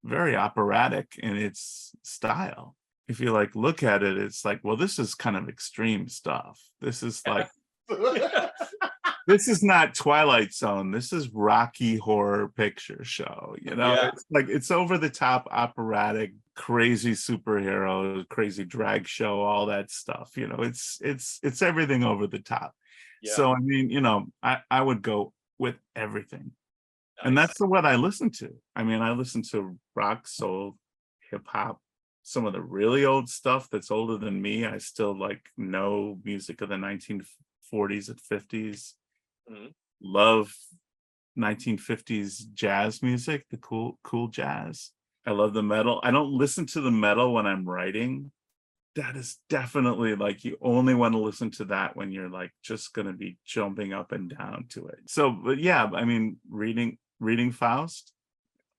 very operatic in its style. If you like look at it, it's like, well, this is kind of extreme stuff. This is like this is not Twilight Zone. This is Rocky Horror Picture Show. It's like it's over the top, operatic, crazy superhero, crazy drag show, all that stuff. It's everything over the top. Yeah. So I mean, I would go with everything, and that's what I listen to. I mean, I listen to rock, soul, hip hop. Some of the really old stuff that's older than me, I still know music of the 1940s and 50s. Mm-hmm. Love 1950s jazz music, the cool jazz. I love the metal. I don't listen to the metal when I'm writing. That is definitely you only want to listen to that when you're just going to be jumping up and down to it. So, but yeah, I mean, reading Faust,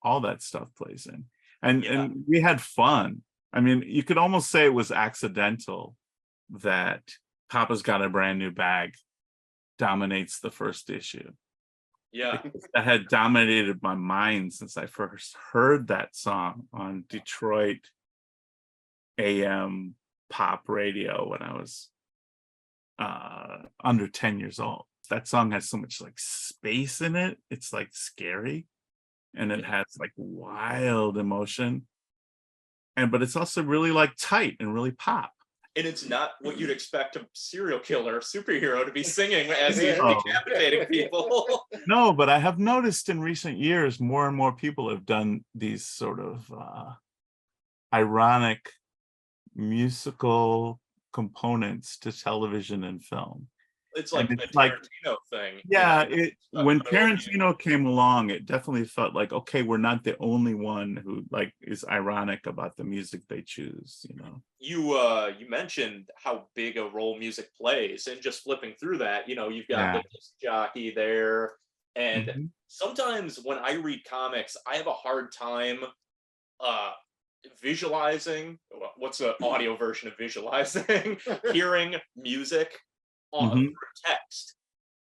all that stuff plays in. And we had fun. I mean, you could almost say it was accidental that Papa's Got a Brand New Bag dominates the first issue. Yeah. That had dominated my mind since I first heard that song on Detroit AM pop radio when I was under 10 years old. That song has so much space in it. It's scary, and it has wild emotion. But it's also really tight and really pop. And it's not what you'd expect a serial killer superhero to be singing as he's Oh. decapitating people. No, but I have noticed in recent years, more and more people have done these sort of ironic musical components to television and film. It's like And the it's like, Tarantino thing. yeah, you know? when I love you. Tarantino came along, it definitely felt like, okay, we're not the only one who like is ironic about the music they choose, you know. You mentioned how big a role music plays, and just flipping through that, you've got Yeah. the disc jockey there, and Mhm. sometimes when I read comics, I have a hard time uh visualizing what's an audio version of visualizing hearing music on Mhm. through text.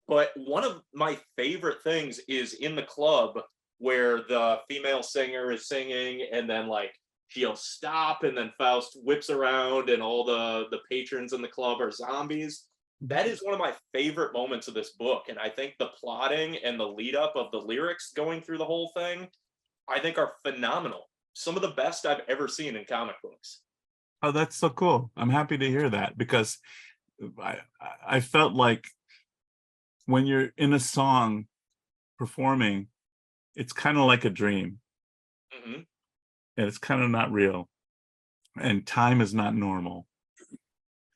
But one of my favorite things is in the club where the female singer is singing, and then like she'll stop, and then Faust whips around, and all the patrons in the club are zombies. That is one of my favorite moments of this book, and I think the plotting and the lead up of the lyrics going through the whole thing, I think are phenomenal. Some of the best I've ever seen in comic books. Oh, that's so cool. I'm happy to hear that because I I felt like when you're in a song performing, it's kind of like a dream Hmm. and it's kind of not real and time is not normal.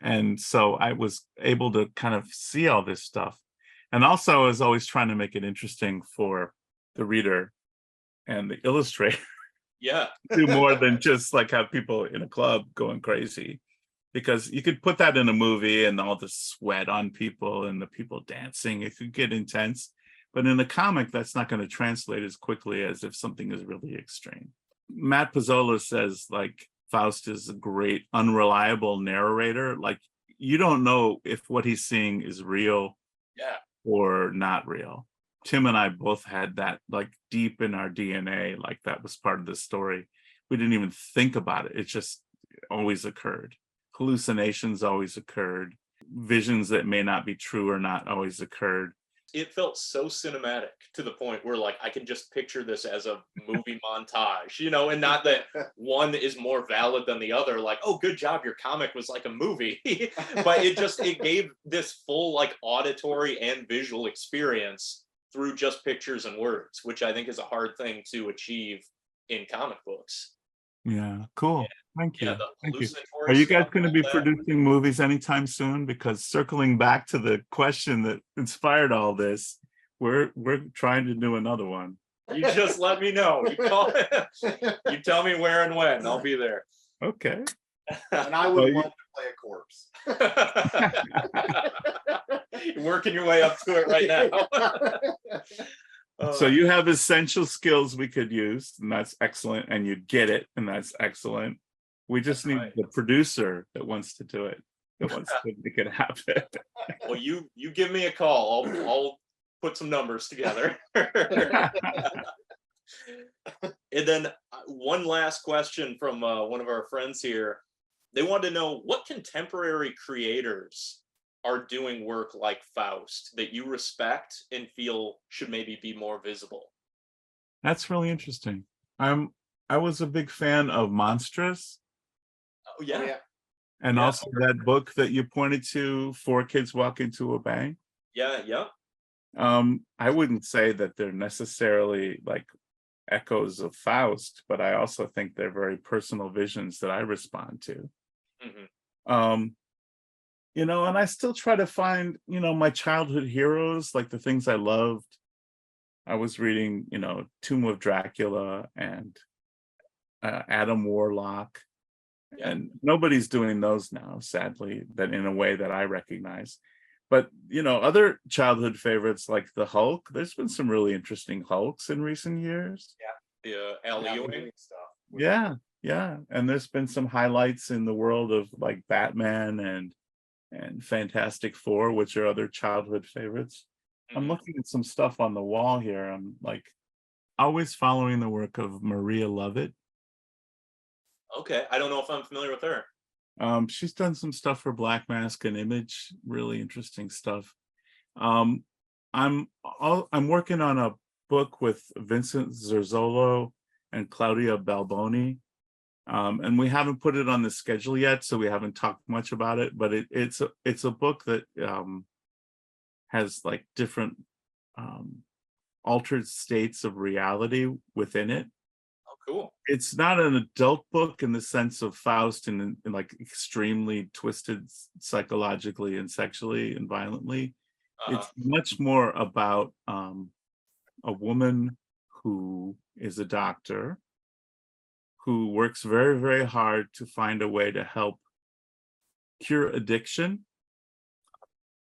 And so I was able to kind of see all this stuff. And also I was always trying to make it interesting for the reader and the illustrator Yeah. do more than just like have people in a club going crazy. Because you could put that in a movie and all the sweat on people and the people dancing, it could get intense. But in a comic, that's not going to translate as quickly as if something is really extreme. Matt Pizzola says like Faust is a great unreliable narrator. Like you don't know if what he's seeing is real Yeah. or not real. Tim and I both had that like deep in our DNA, like that was part of the story. We didn't even think about it. It just always occurred. Hallucinations always occurred. Visions that may not be true or not always occurred. It felt so cinematic to the point where like I can just picture this as a movie montage, and not that one is more valid than the other, like, oh, good job, your comic was like a movie. But it gave this full like auditory and visual experience through just pictures and words, which I think is a hard thing to achieve in comic books. Yeah, cool. Thank Yeah, you. the Thank you. hallucinatory Are you guys stuff, going to all be that. producing movies anytime soon? Because circling back to the question that inspired all this, we're trying to do another one. You just let me know. You tell me where and when. I'll be there. Okay. And I would love to play a corpse. You're working your way up to it right now. So you have essential skills we could use, and that's excellent. And you get it, and that's excellent. We just need right. the producer that wants to do it, that wants to make it happen. Well, you give me a call. I'll put some numbers together. And then one last question from one of our friends here. They wanted to know what contemporary creators are doing work like Faust that you respect and feel should maybe be more visible. That's really interesting. I was a big fan of Monstrous, Oh yeah, and yeah, also that book that you pointed to, Four Kids Walk Into a Bank. yeah. I wouldn't say that they're necessarily like echoes of Faust, but I also think they're very personal visions that I respond to. Hmm. And I still try to find, my childhood heroes, like the things I loved. I was reading, Tomb of Dracula and Adam Warlock, Yeah. and nobody's doing those now, sadly, that in a way that I recognize. But, other childhood favorites like the Hulk, there's been some really interesting Hulks in recent years. The Al Ewing stuff. Yeah. And there's been some highlights in the world of like Batman and Fantastic Four, which are other childhood favorites. I'm Mhm. looking at some stuff on the wall here. I'm like always following the work of Maria Lovett. Okay, I don't know if I'm familiar with her. She's done some stuff for Black Mask and Image, really interesting stuff. Um, I'm working on a book with Vincent Zerzolo and Claudia Balboni And we haven't put it on the schedule yet, so we haven't talked much about it. But it's a book that has like different altered states of reality within it. Oh, cool. It's not an adult book in the sense of Faust and like extremely twisted psychologically and sexually and violently. It's much more about a woman who is a doctor who works very, very hard to find a way to help cure addiction.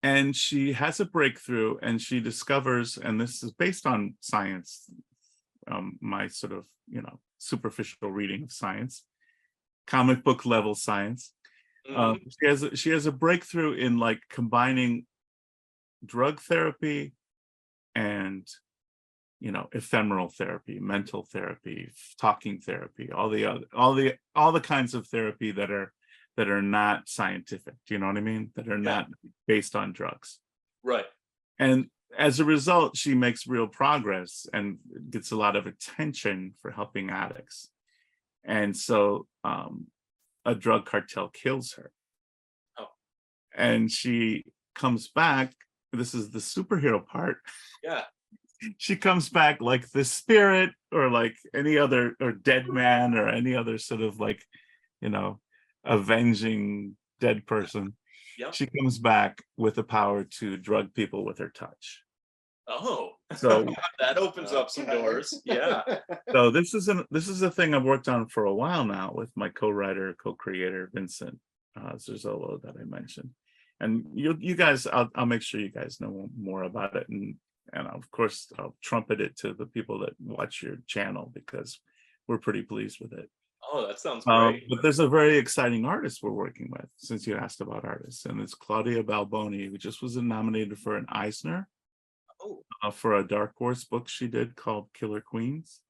And she has a breakthrough and she discovers, and this is based on science, my sort of, superficial reading of science, comic book level science. She has a breakthrough in like combining drug therapy and ephemeral therapy, mental therapy, talking therapy, all the kinds of therapy that are not scientific. Do you know what I mean? That are not based on drugs. Right. And as a result, she makes real progress and gets a lot of attention for helping addicts. And so a drug cartel kills her. Oh. And she comes back. This is the superhero part. Yeah. She comes back like the spirit or like any other, or dead man or any other sort of like, avenging dead person. Yep. She comes back with the power to drug people with her touch. Oh, so that opens up some doors. Yeah. So this is a thing I've worked on for a while now with my co-writer, co-creator Vincent Zerzolo that I mentioned, and you guys, I'll make sure you guys know more about it, and of course I'll trumpet it to the people that watch your channel because we're pretty pleased with it. Oh, that sounds great. But there's a very exciting artist we're working with, since you asked about artists, and it's Claudia Balboni, who just was nominated for an Eisner for a Dark Horse book she did called Killer Queens.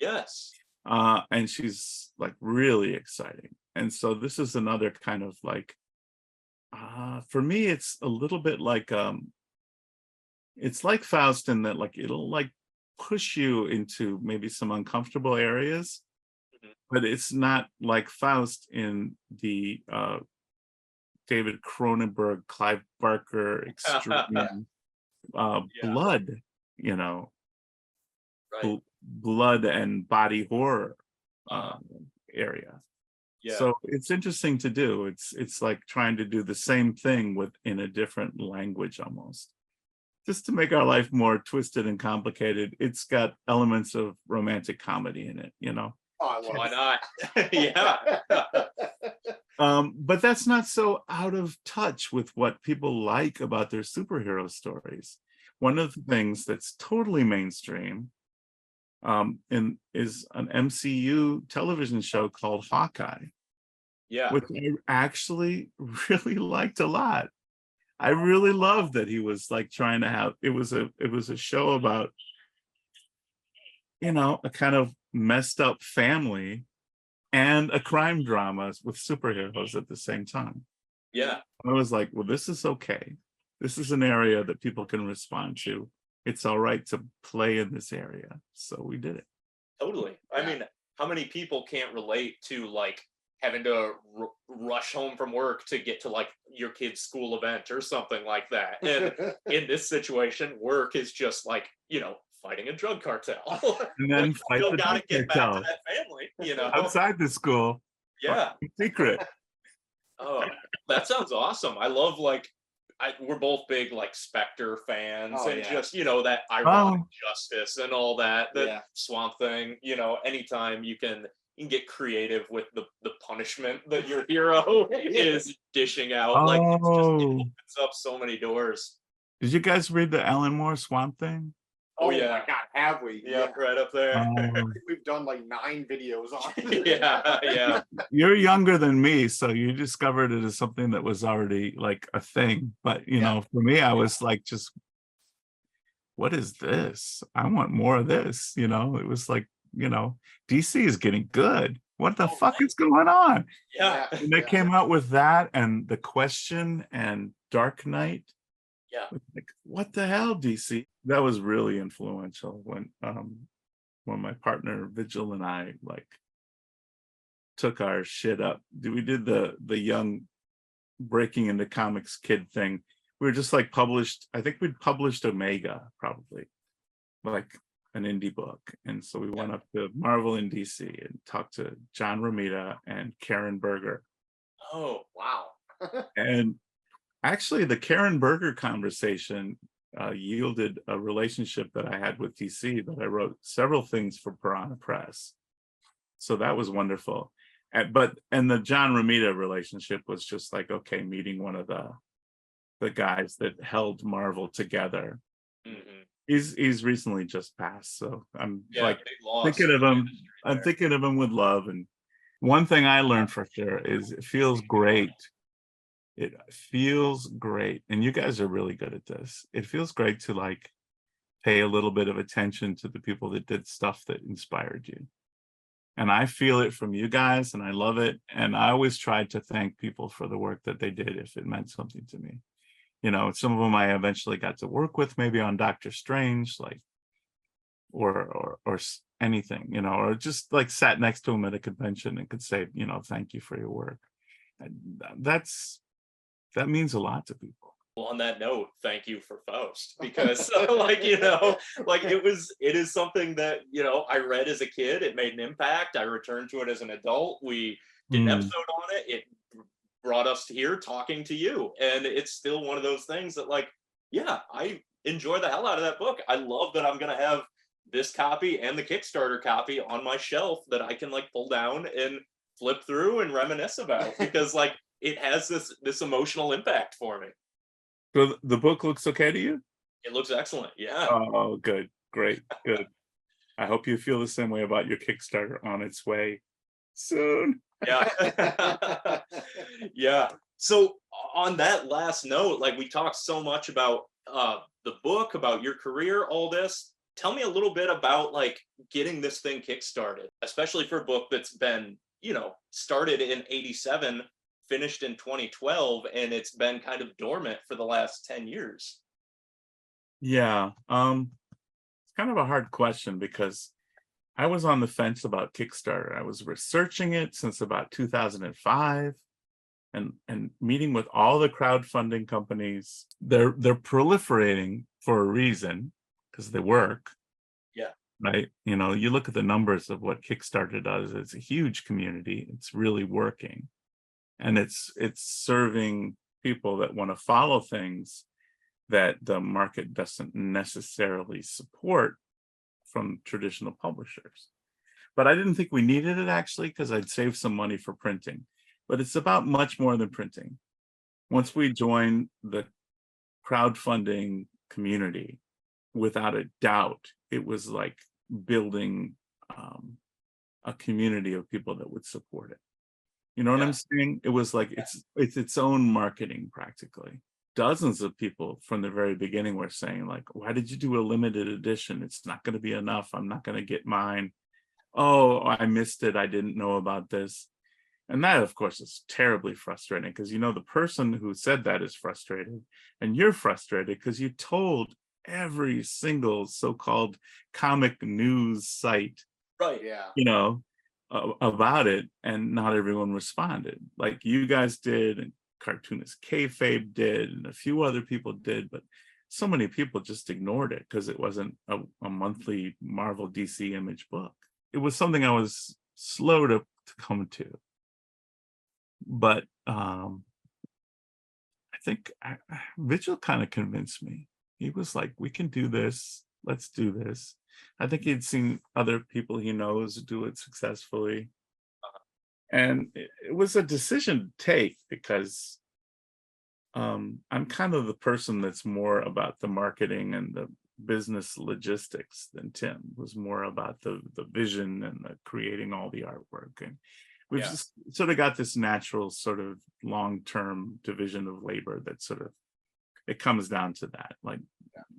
Yes. And she's like really exciting. And so this is another kind of like, for me, it's a little bit like, it's like Faust in that like, it'll like push you into maybe some uncomfortable areas, but it's not like Faust in the David Cronenberg, Clive Barker extreme blood, right. blood and body horror area. Yeah. So it's interesting to do. It's like trying to do the same thing in a different language almost, just to make our life more twisted and complicated. It's got elements of romantic comedy in it, Oh, why not? Yeah. But that's not so out of touch with what people like about their superhero stories. One of the things that's totally mainstream is an MCU television show called Hawkeye. Yeah. Which I actually really liked a lot. I really loved that he was like trying to have, it was a show about, a kind of messed up family and a crime drama with superheroes at the same time. Yeah. I was like, well, this is okay. This is an area that people can respond to. It's all right to play in this area. So we did it. Totally. I mean, how many people can't relate to like having to rush home from work to get to like your kid's school event or something like that? And in this situation, work is just like, fighting a drug cartel. And then fight still gotta get back to that family, outside the school. Yeah. Secret. Oh, that sounds awesome. I love we're both big like Spectre fans, just that ironic justice and all that. Swamp Thing. Anytime you can get creative with the punishment that your hero is dishing out, like it opens up so many doors. Did you guys read the Alan Moore Swamp Thing? Oh yeah, my God, have we? Yeah, right up there. I think we've done like 9 videos on it. Yeah. You're younger than me, so you discovered it as something that was already like a thing. But for me, I was like, just what is this? I want more of this. It was like, DC is getting good. What the fuck is going on? Yeah. And they came out with that and The Question and Dark Knight. Yeah. Like, what the hell, DC? That was really influential when my partner Vigil and I like took our shit up. We did the young breaking into comics kid thing. We were just like published. I think we'd published Omega, probably, like an indie book. And so we went up to Marvel in DC and talked to John Romita and Karen Berger. Oh, wow. And actually, the Karen Berger conversation yielded a relationship that I had with DC, that I wrote several things for Piranha Press. So that was wonderful. And the John Romita relationship was just like, okay, meeting one of the guys that held Marvel together. Mm-hmm. He's recently just passed, so I'm like thinking of him. I'm thinking of him with love. And one thing I learned for sure is it feels great. It feels great, and you guys are really good at this. It feels great to like pay a little bit of attention to the people that did stuff that inspired you. And I feel it from you guys, and I love it. And I always try to thank people for the work that they did if it meant something to me. You know, some of them I eventually got to work with, maybe on Doctor Strange, like, or anything, you know, or just like sat next to him at a convention and could say, you know, thank you for your work. And that means a lot to people. Well, on that note, thank you for Faust, because like, you know, like it is something that, you know, I read as a kid. It made an impact. I returned to it as an adult. We did an episode on it. It brought us here talking to you. And it's still one of those things that, like, yeah, I enjoy the hell out of that book. I love that I'm going to have this copy and the Kickstarter copy on my shelf that I can like pull down and flip through and reminisce about, because like it has this emotional impact for me. So the book looks okay to you? It looks excellent. Yeah. Oh, good. Great. Good. I hope you feel the same way about your Kickstarter on its way soon. Yeah. Yeah. So on that last note, like we talked so much about the book, about your career, all this. Tell me a little bit about like getting this thing kickstarted, especially for a book that's been, you know, started in '87, finished in 2012, and it's been kind of dormant for the last 10 years. Yeah. It's kind of a hard question because I was on the fence about Kickstarter. I was researching it since about 2005 and meeting with all the crowdfunding companies. They're proliferating for a reason, because they work. Yeah. Right. You know, you look at the numbers of what Kickstarter does, it's a huge community. It's really working. And it's serving people that want to follow things that the market doesn't necessarily support from traditional publishers. But I didn't think we needed it, actually, because I'd save some money for printing. But it's about much more than printing. Once we join the crowdfunding community, without a doubt, it was like building a community of people that would support it. You know what I'm saying? It was like it's its own marketing practically. Dozens of people from the very beginning were saying, like, why did you do a limited edition? It's not going to be enough. I'm not going to get mine. Oh, I missed it. I didn't know about this. And that, of course, is terribly frustrating, because, you know, the person who said that is frustrated, and you're frustrated because you told every single so-called comic news site, Right. Yeah. you know, about it, and not everyone responded like you guys did, and cartoonist Kayfabe did, and a few other people did, but so many people just ignored it because it wasn't a monthly Marvel DC Image book. It was something I was slow to come to, but I think Vigil kind of convinced me. He was like, we can do this, let's do this. I think he'd seen other people he knows do it successfully. And it was a decision to take, because I'm kind of the person that's more about the marketing and the business logistics than Tim was more about the vision and the creating all the artwork. And we've just sort of got this natural sort of long-term division of labor that sort of, it comes down to that. Like,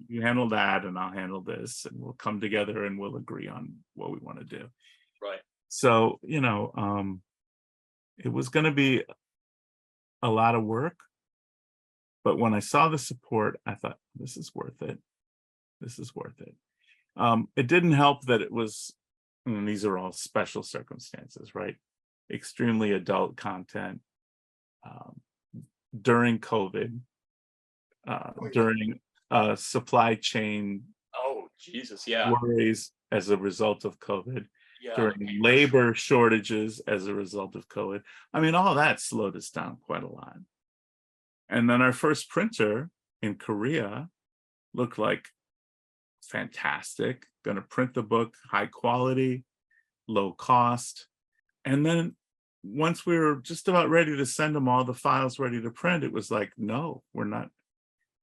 you handle that and I'll handle this, and we'll come together and we'll agree on what we want to do. Right. So, you know, it was going to be a lot of work, but when I saw the support, I thought, this is worth it. This is worth it. It didn't help that it was, and these are all special circumstances, right? extremely adult content during COVID, during supply chain Oh, Jesus, yeah. worries as a result of COVID, Yeah, during labor shortages as a result of COVID. I mean, all that slowed us down quite a lot. And then our first printer in Korea looked like fantastic, going to print the book, high quality, low cost. And then once we were just about ready to send them all the files ready to print, it was like, no, we're not.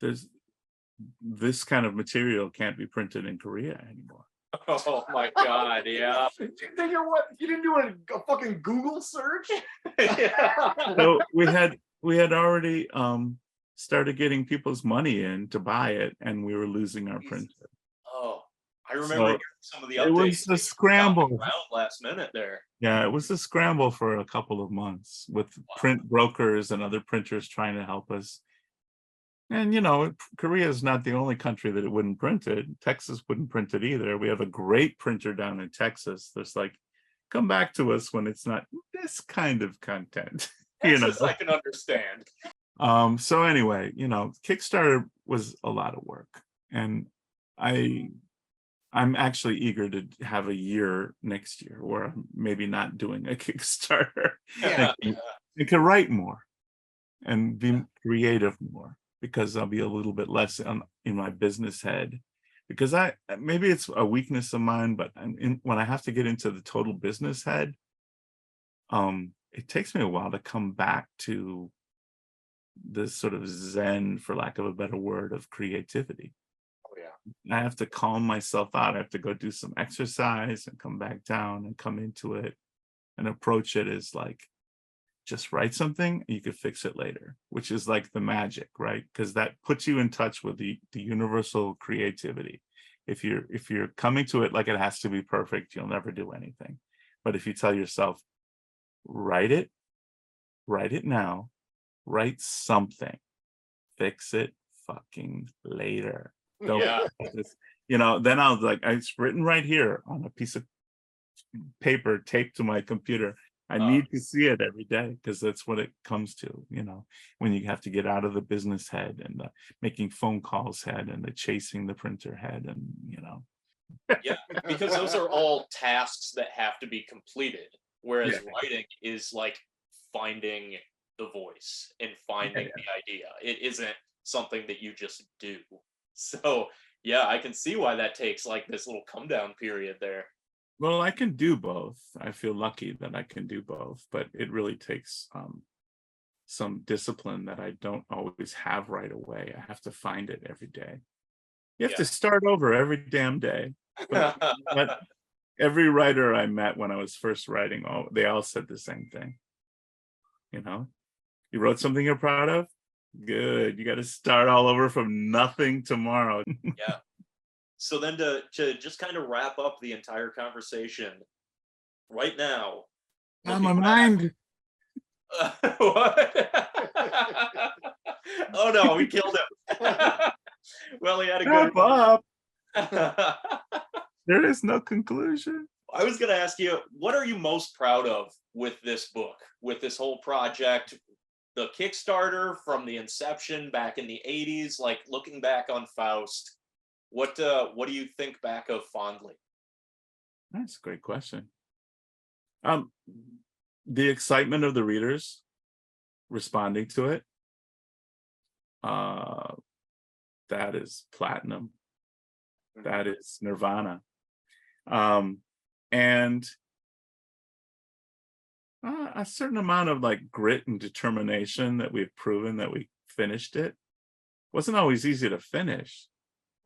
There's this kind of material can't be printed in Korea anymore. Oh my God, yeah. You didn't do a fucking Google search? So we had already started getting people's money in to buy it, and we were losing our printer. Oh, I remember some of the updates. It was a scramble. Around last minute there. Yeah, it was a scramble for a couple of months with print brokers and other printers trying to help us. And, you know, Korea is not the only country that it wouldn't print it. Texas wouldn't print it either. We have a great printer down in Texas that's like, come back to us when it's not this kind of content. Texas, I can understand. So anyway, you know, Kickstarter was a lot of work. And I'm actually eager to have a year next year where I'm maybe not doing a Kickstarter. Yeah. I can write more and be creative more, because I'll be a little bit less in my business head. Because maybe it's a weakness of mine, but when I have to get into the total business head, it takes me a while to come back to this sort of zen, for lack of a better word, of creativity. Oh yeah. I have to calm myself out. I have to go do some exercise and come back down and come into it and approach it as like, just write something and you could fix it later, which is like the magic, right? Because that puts you in touch with the universal creativity. If you're coming to it like it has to be perfect, you'll never do anything. But if you tell yourself, write it now, write something, fix it fucking later. Don't, you know, then I'll like, it's written right here on a piece of paper taped to my computer. I need to see it every day, because that's what it comes to, you know, when you have to get out of the business head and the making phone calls head and the chasing the printer head, and, you know. Yeah, because those are all tasks that have to be completed, whereas writing is like finding the voice and finding the idea. It isn't something that you just do. So, yeah, I can see why that takes like this little come down period there. Well, I can do both. I feel lucky that I can do both, but it really takes some discipline that I don't always have right away. I have to find it every day. You have to start over every damn day. But every writer I met when I was first writing, they all said the same thing. You know, you wrote something you're proud of? Good. You got to start all over from nothing tomorrow. Yeah. So then to just kind of wrap up the entire conversation, right now. My mind. What? Oh no, we killed him. Well, he had a good up. There is no conclusion. I was going to ask you, what are you most proud of with this book, with this whole project? The Kickstarter from the inception back in the 80s, like looking back on Faust. What do you think back of fondly? That's a great question. The excitement of the readers responding to it, that is platinum. That is nirvana. And a certain amount of like grit and determination that we've proven that we finished it. Wasn't always easy to finish.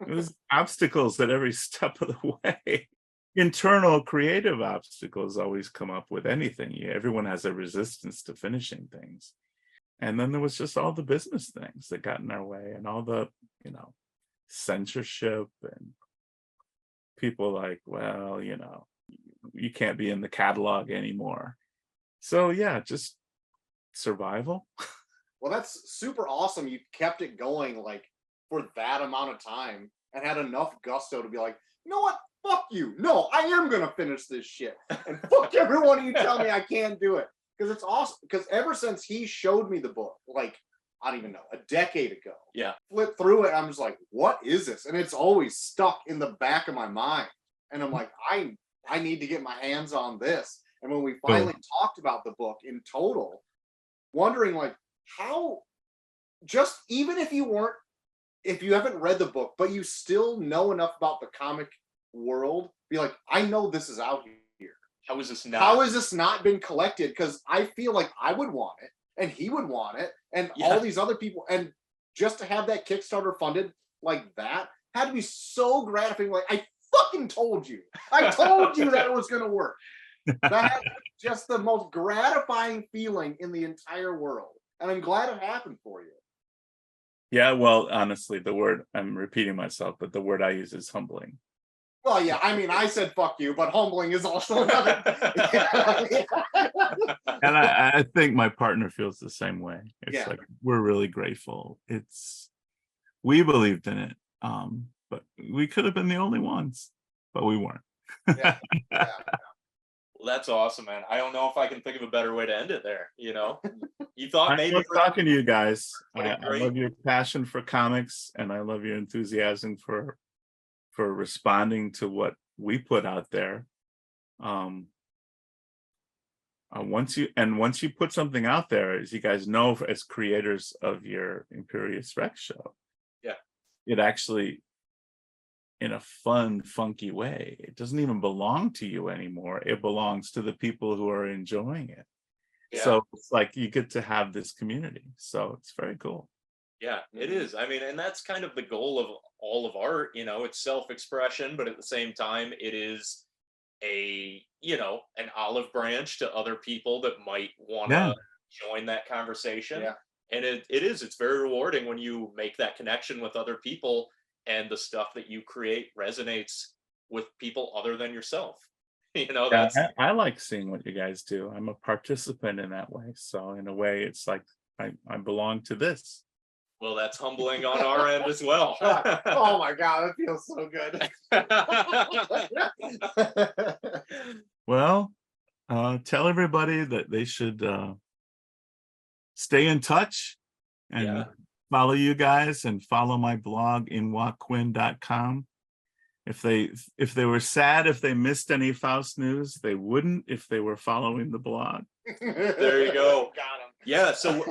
It was obstacles at every step of the way. Internal creative obstacles always come up with anything. Everyone has a resistance to finishing things. And then there was just all the business things that got in our way, and all the, you know, censorship and people like, well, you know, you can't be in the catalog anymore. So yeah, just survival. Well, that's super awesome. You kept it going like for that amount of time and had enough gusto to be like, you know what? Fuck you. No, I am going to finish this shit. And fuck everyone you tell me I can't do it. because it's awesome. Because ever since he showed me the book, like, I don't even know, a decade ago. Yeah. Flip through it, I'm just like, what is this? And it's always stuck in the back of my mind. And I'm like, I need to get my hands on this. And when we finally talked about the book in total, wondering like how, just even if you haven't read the book, but you still know enough about the comic world, be like, I know this is out here. How is this not? How has this not been collected? Because I feel like I would want it, and he would want it, and all these other people, and just to have that Kickstarter funded like that had to be so gratifying. Like, I fucking told you. I told you that it was going to work. That just the most gratifying feeling in the entire world. And I'm glad it happened for you. Yeah, well, honestly, the word, I'm repeating myself, but the word I use is humbling. Well, yeah, I mean, I said fuck you, but humbling is also another. And I think my partner feels the same way. It's like, we're really grateful. We believed in it. But we could have been the only ones, but we weren't. Yeah. Well, that's awesome, man. I don't know if I can think of a better way to end it there. You know, you thought maybe I love talking to you guys. I Great. love your passion for comics, and I love your enthusiasm for responding to what we put out there. Once you put something out there, as you guys know, as creators of your Imperius Rex show, it actually, in a fun, funky way, it doesn't even belong to you anymore. It belongs to the people who are enjoying it. So it's like you get to have this community. So it's very cool. Yeah, it is. I mean, and that's kind of the goal of all of art. You know, it's self-expression, but at the same time, it is an olive branch to other people that might want to join that conversation. Yeah. And it's very rewarding when you make that connection with other people and the stuff that you create resonates with people other than yourself. You know, I like seeing what you guys do. I'm a participant in that way. So in a way, it's like I belong to this. Well, that's humbling on our end as well. Oh my God, it feels so good. Well, tell everybody that they should stay in touch and follow you guys and follow my blog, inwalkquinn.com. If they were sad if they missed any Faust news, they wouldn't if they were following the blog. There you go. Got him. Yeah, so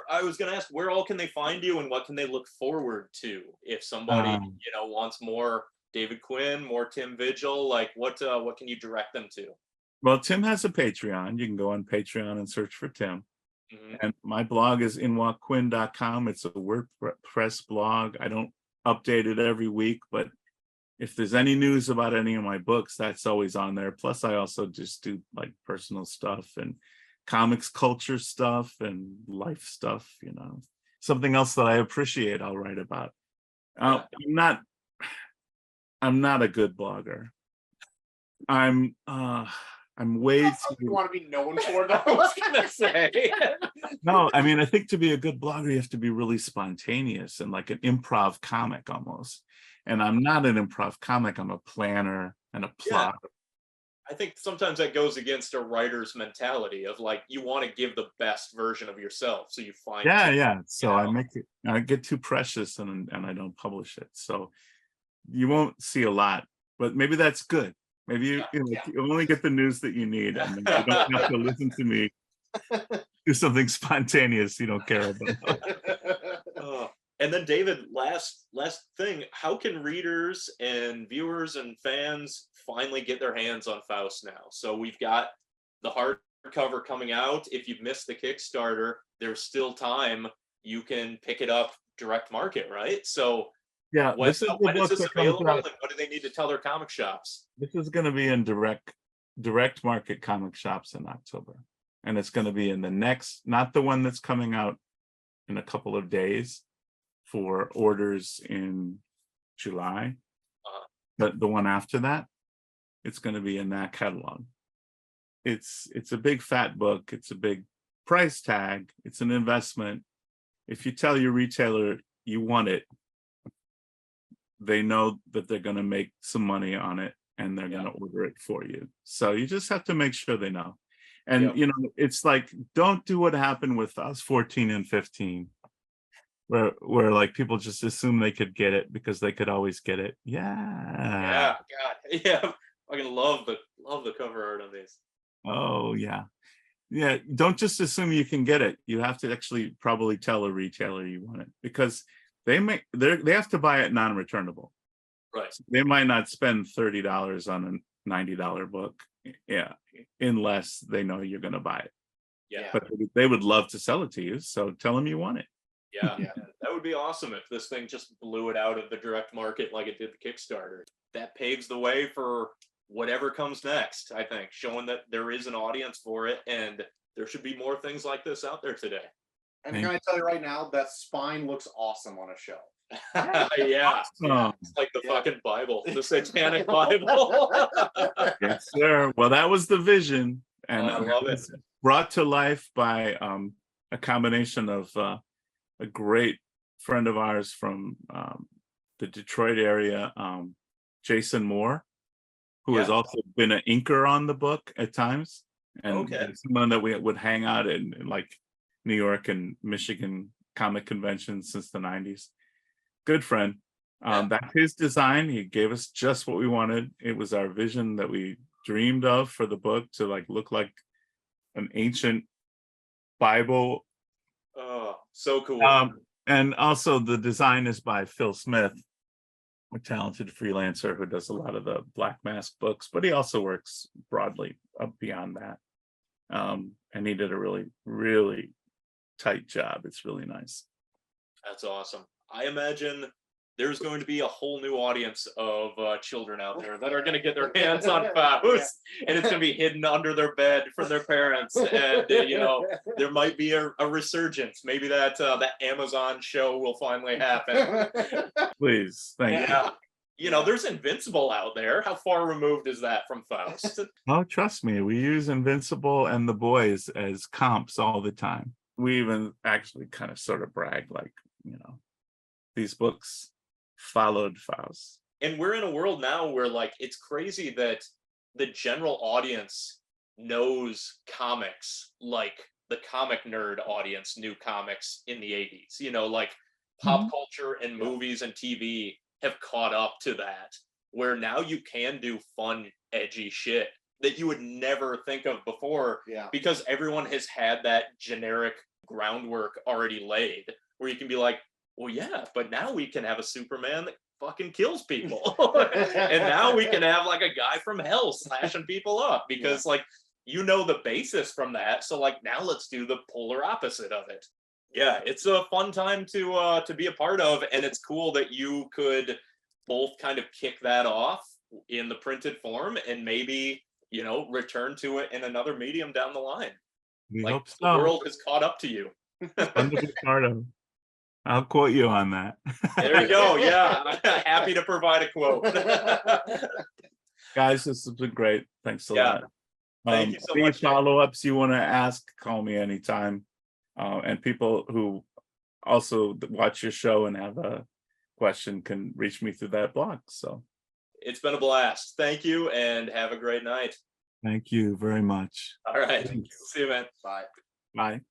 I was going to ask, where all can they find you and what can they look forward to if somebody, wants more David Quinn, more Tim Vigil, like what can you direct them to? Well, Tim has a Patreon. You can go on Patreon and search for Tim. Mm-hmm. And my blog is inwalkquinn.com. It's a WordPress blog. I don't update it every week, but if there's any news about any of my books, that's always on there. Plus, I also just do like personal stuff and comics culture stuff and life stuff, something else that I appreciate, I'll write about. I'm not a good blogger. I'm way too... You want to be known for that? I was gonna say. No, I mean, I think to be a good blogger, you have to be really spontaneous and like an improv comic almost. And I'm not an improv comic. I'm a planner and a plotter. Yeah. I think sometimes that goes against a writer's mentality of like, you want to give the best version of yourself. So you find... So I get too precious and I don't publish it. So you won't see a lot, but maybe that's good. Maybe you only get the news that you need, and you don't have to listen to me do something spontaneous you don't care about. And then David, last thing, how can readers and viewers and fans finally get their hands on Faust now? So we've got the hardcover coming out. If you've missed the Kickstarter, there's still time. You can pick it up direct market, right? So when is this available, and what do they need to tell their comic shops? This is going to be in direct market comic shops in October, and it's going to be in the next, not the one that's coming out in a couple of days for orders in July, but the one after that, it's going to be in that catalog. It's a big fat book. It's a big price tag. It's an investment. If you tell your retailer you want it, they know that they're going to make some money on it and they're going to order it for you. So you just have to make sure they know. And Yep. you know, it's like, don't do what happened with us 14 and 15, where like people just assume they could get it because they could always get it. Yeah, God, yeah. I can love the cover art on these. Oh yeah. Yeah, don't just assume you can get it. You have to actually probably tell a retailer you want it, because they have to buy it non-returnable. Right. So they might not spend $30 on a $90 book, yeah, unless they know you're going to buy it. Yeah. But they would love to sell it to you, so tell them you want it. Yeah, that would be awesome if this thing just blew it out of the direct market like it did the Kickstarter. That paves the way for whatever comes next, I think, showing that there is an audience for it, and there should be more things like this out there today. And can I tell you right now, that spine looks awesome on a shelf. Yeah, it's like the fucking Bible, the Satanic Bible. Yes, sir. Well, that was the vision, and I love it. Brought to life by a combination of a great friend of ours from the Detroit area, Jason Moore, who has also been an inker on the book at times, and someone that we would hang out in like New York and Michigan comic conventions since the 90s. Good friend. That's his design. He gave us just what we wanted. It was our vision that we dreamed of for the book, to like look like an ancient Bible. Oh, so cool. And also the design is by Phil Smith, a talented freelancer who does a lot of the Black Mask books, but he also works broadly up beyond that. And he did a really, really tight job. It's really nice. That's awesome. I imagine there's going to be a whole new audience of children out there that are going to get their hands on Faust, and it's going to be hidden under their bed from their parents. And you know, there might be a resurgence. Maybe that Amazon show will finally happen. Please, thank you. You know, there's Invincible out there. How far removed is that from Faust? Oh, trust me, we use Invincible and The Boys as comps all the time. We even actually kind of sort of brag, like, you know, these books followed Faust. And we're in a world now where, like, it's crazy that the general audience knows comics like the comic nerd audience knew comics in the 80s. You know, like pop culture and movies and TV have caught up to that, where now you can do fun, edgy shit that you would never think of before, because everyone has had that generic groundwork already laid, where you can be like, well, yeah, but now we can have a Superman that fucking kills people. And now we can have like a guy from hell slashing people up, because like, you know, the basis from that. So like, now let's do the polar opposite of it. Yeah, it's a fun time to be a part of, and it's cool that you could both kind of kick that off in the printed form and maybe, you know, return to it in another medium down the line. We like, hope so. The world has caught up to you. Fun to be part of. I'll quote you on that. There you go. Yeah, I'm happy to provide a quote. Guys, this has been great. Thanks a lot. Thank you so any much. follow-ups you want to ask, call me anytime. And people who also watch your show and have a question can reach me through that blog. So it's been a blast. Thank you, and have a great night. Thank you very much. All right. See you, man. Bye. Bye.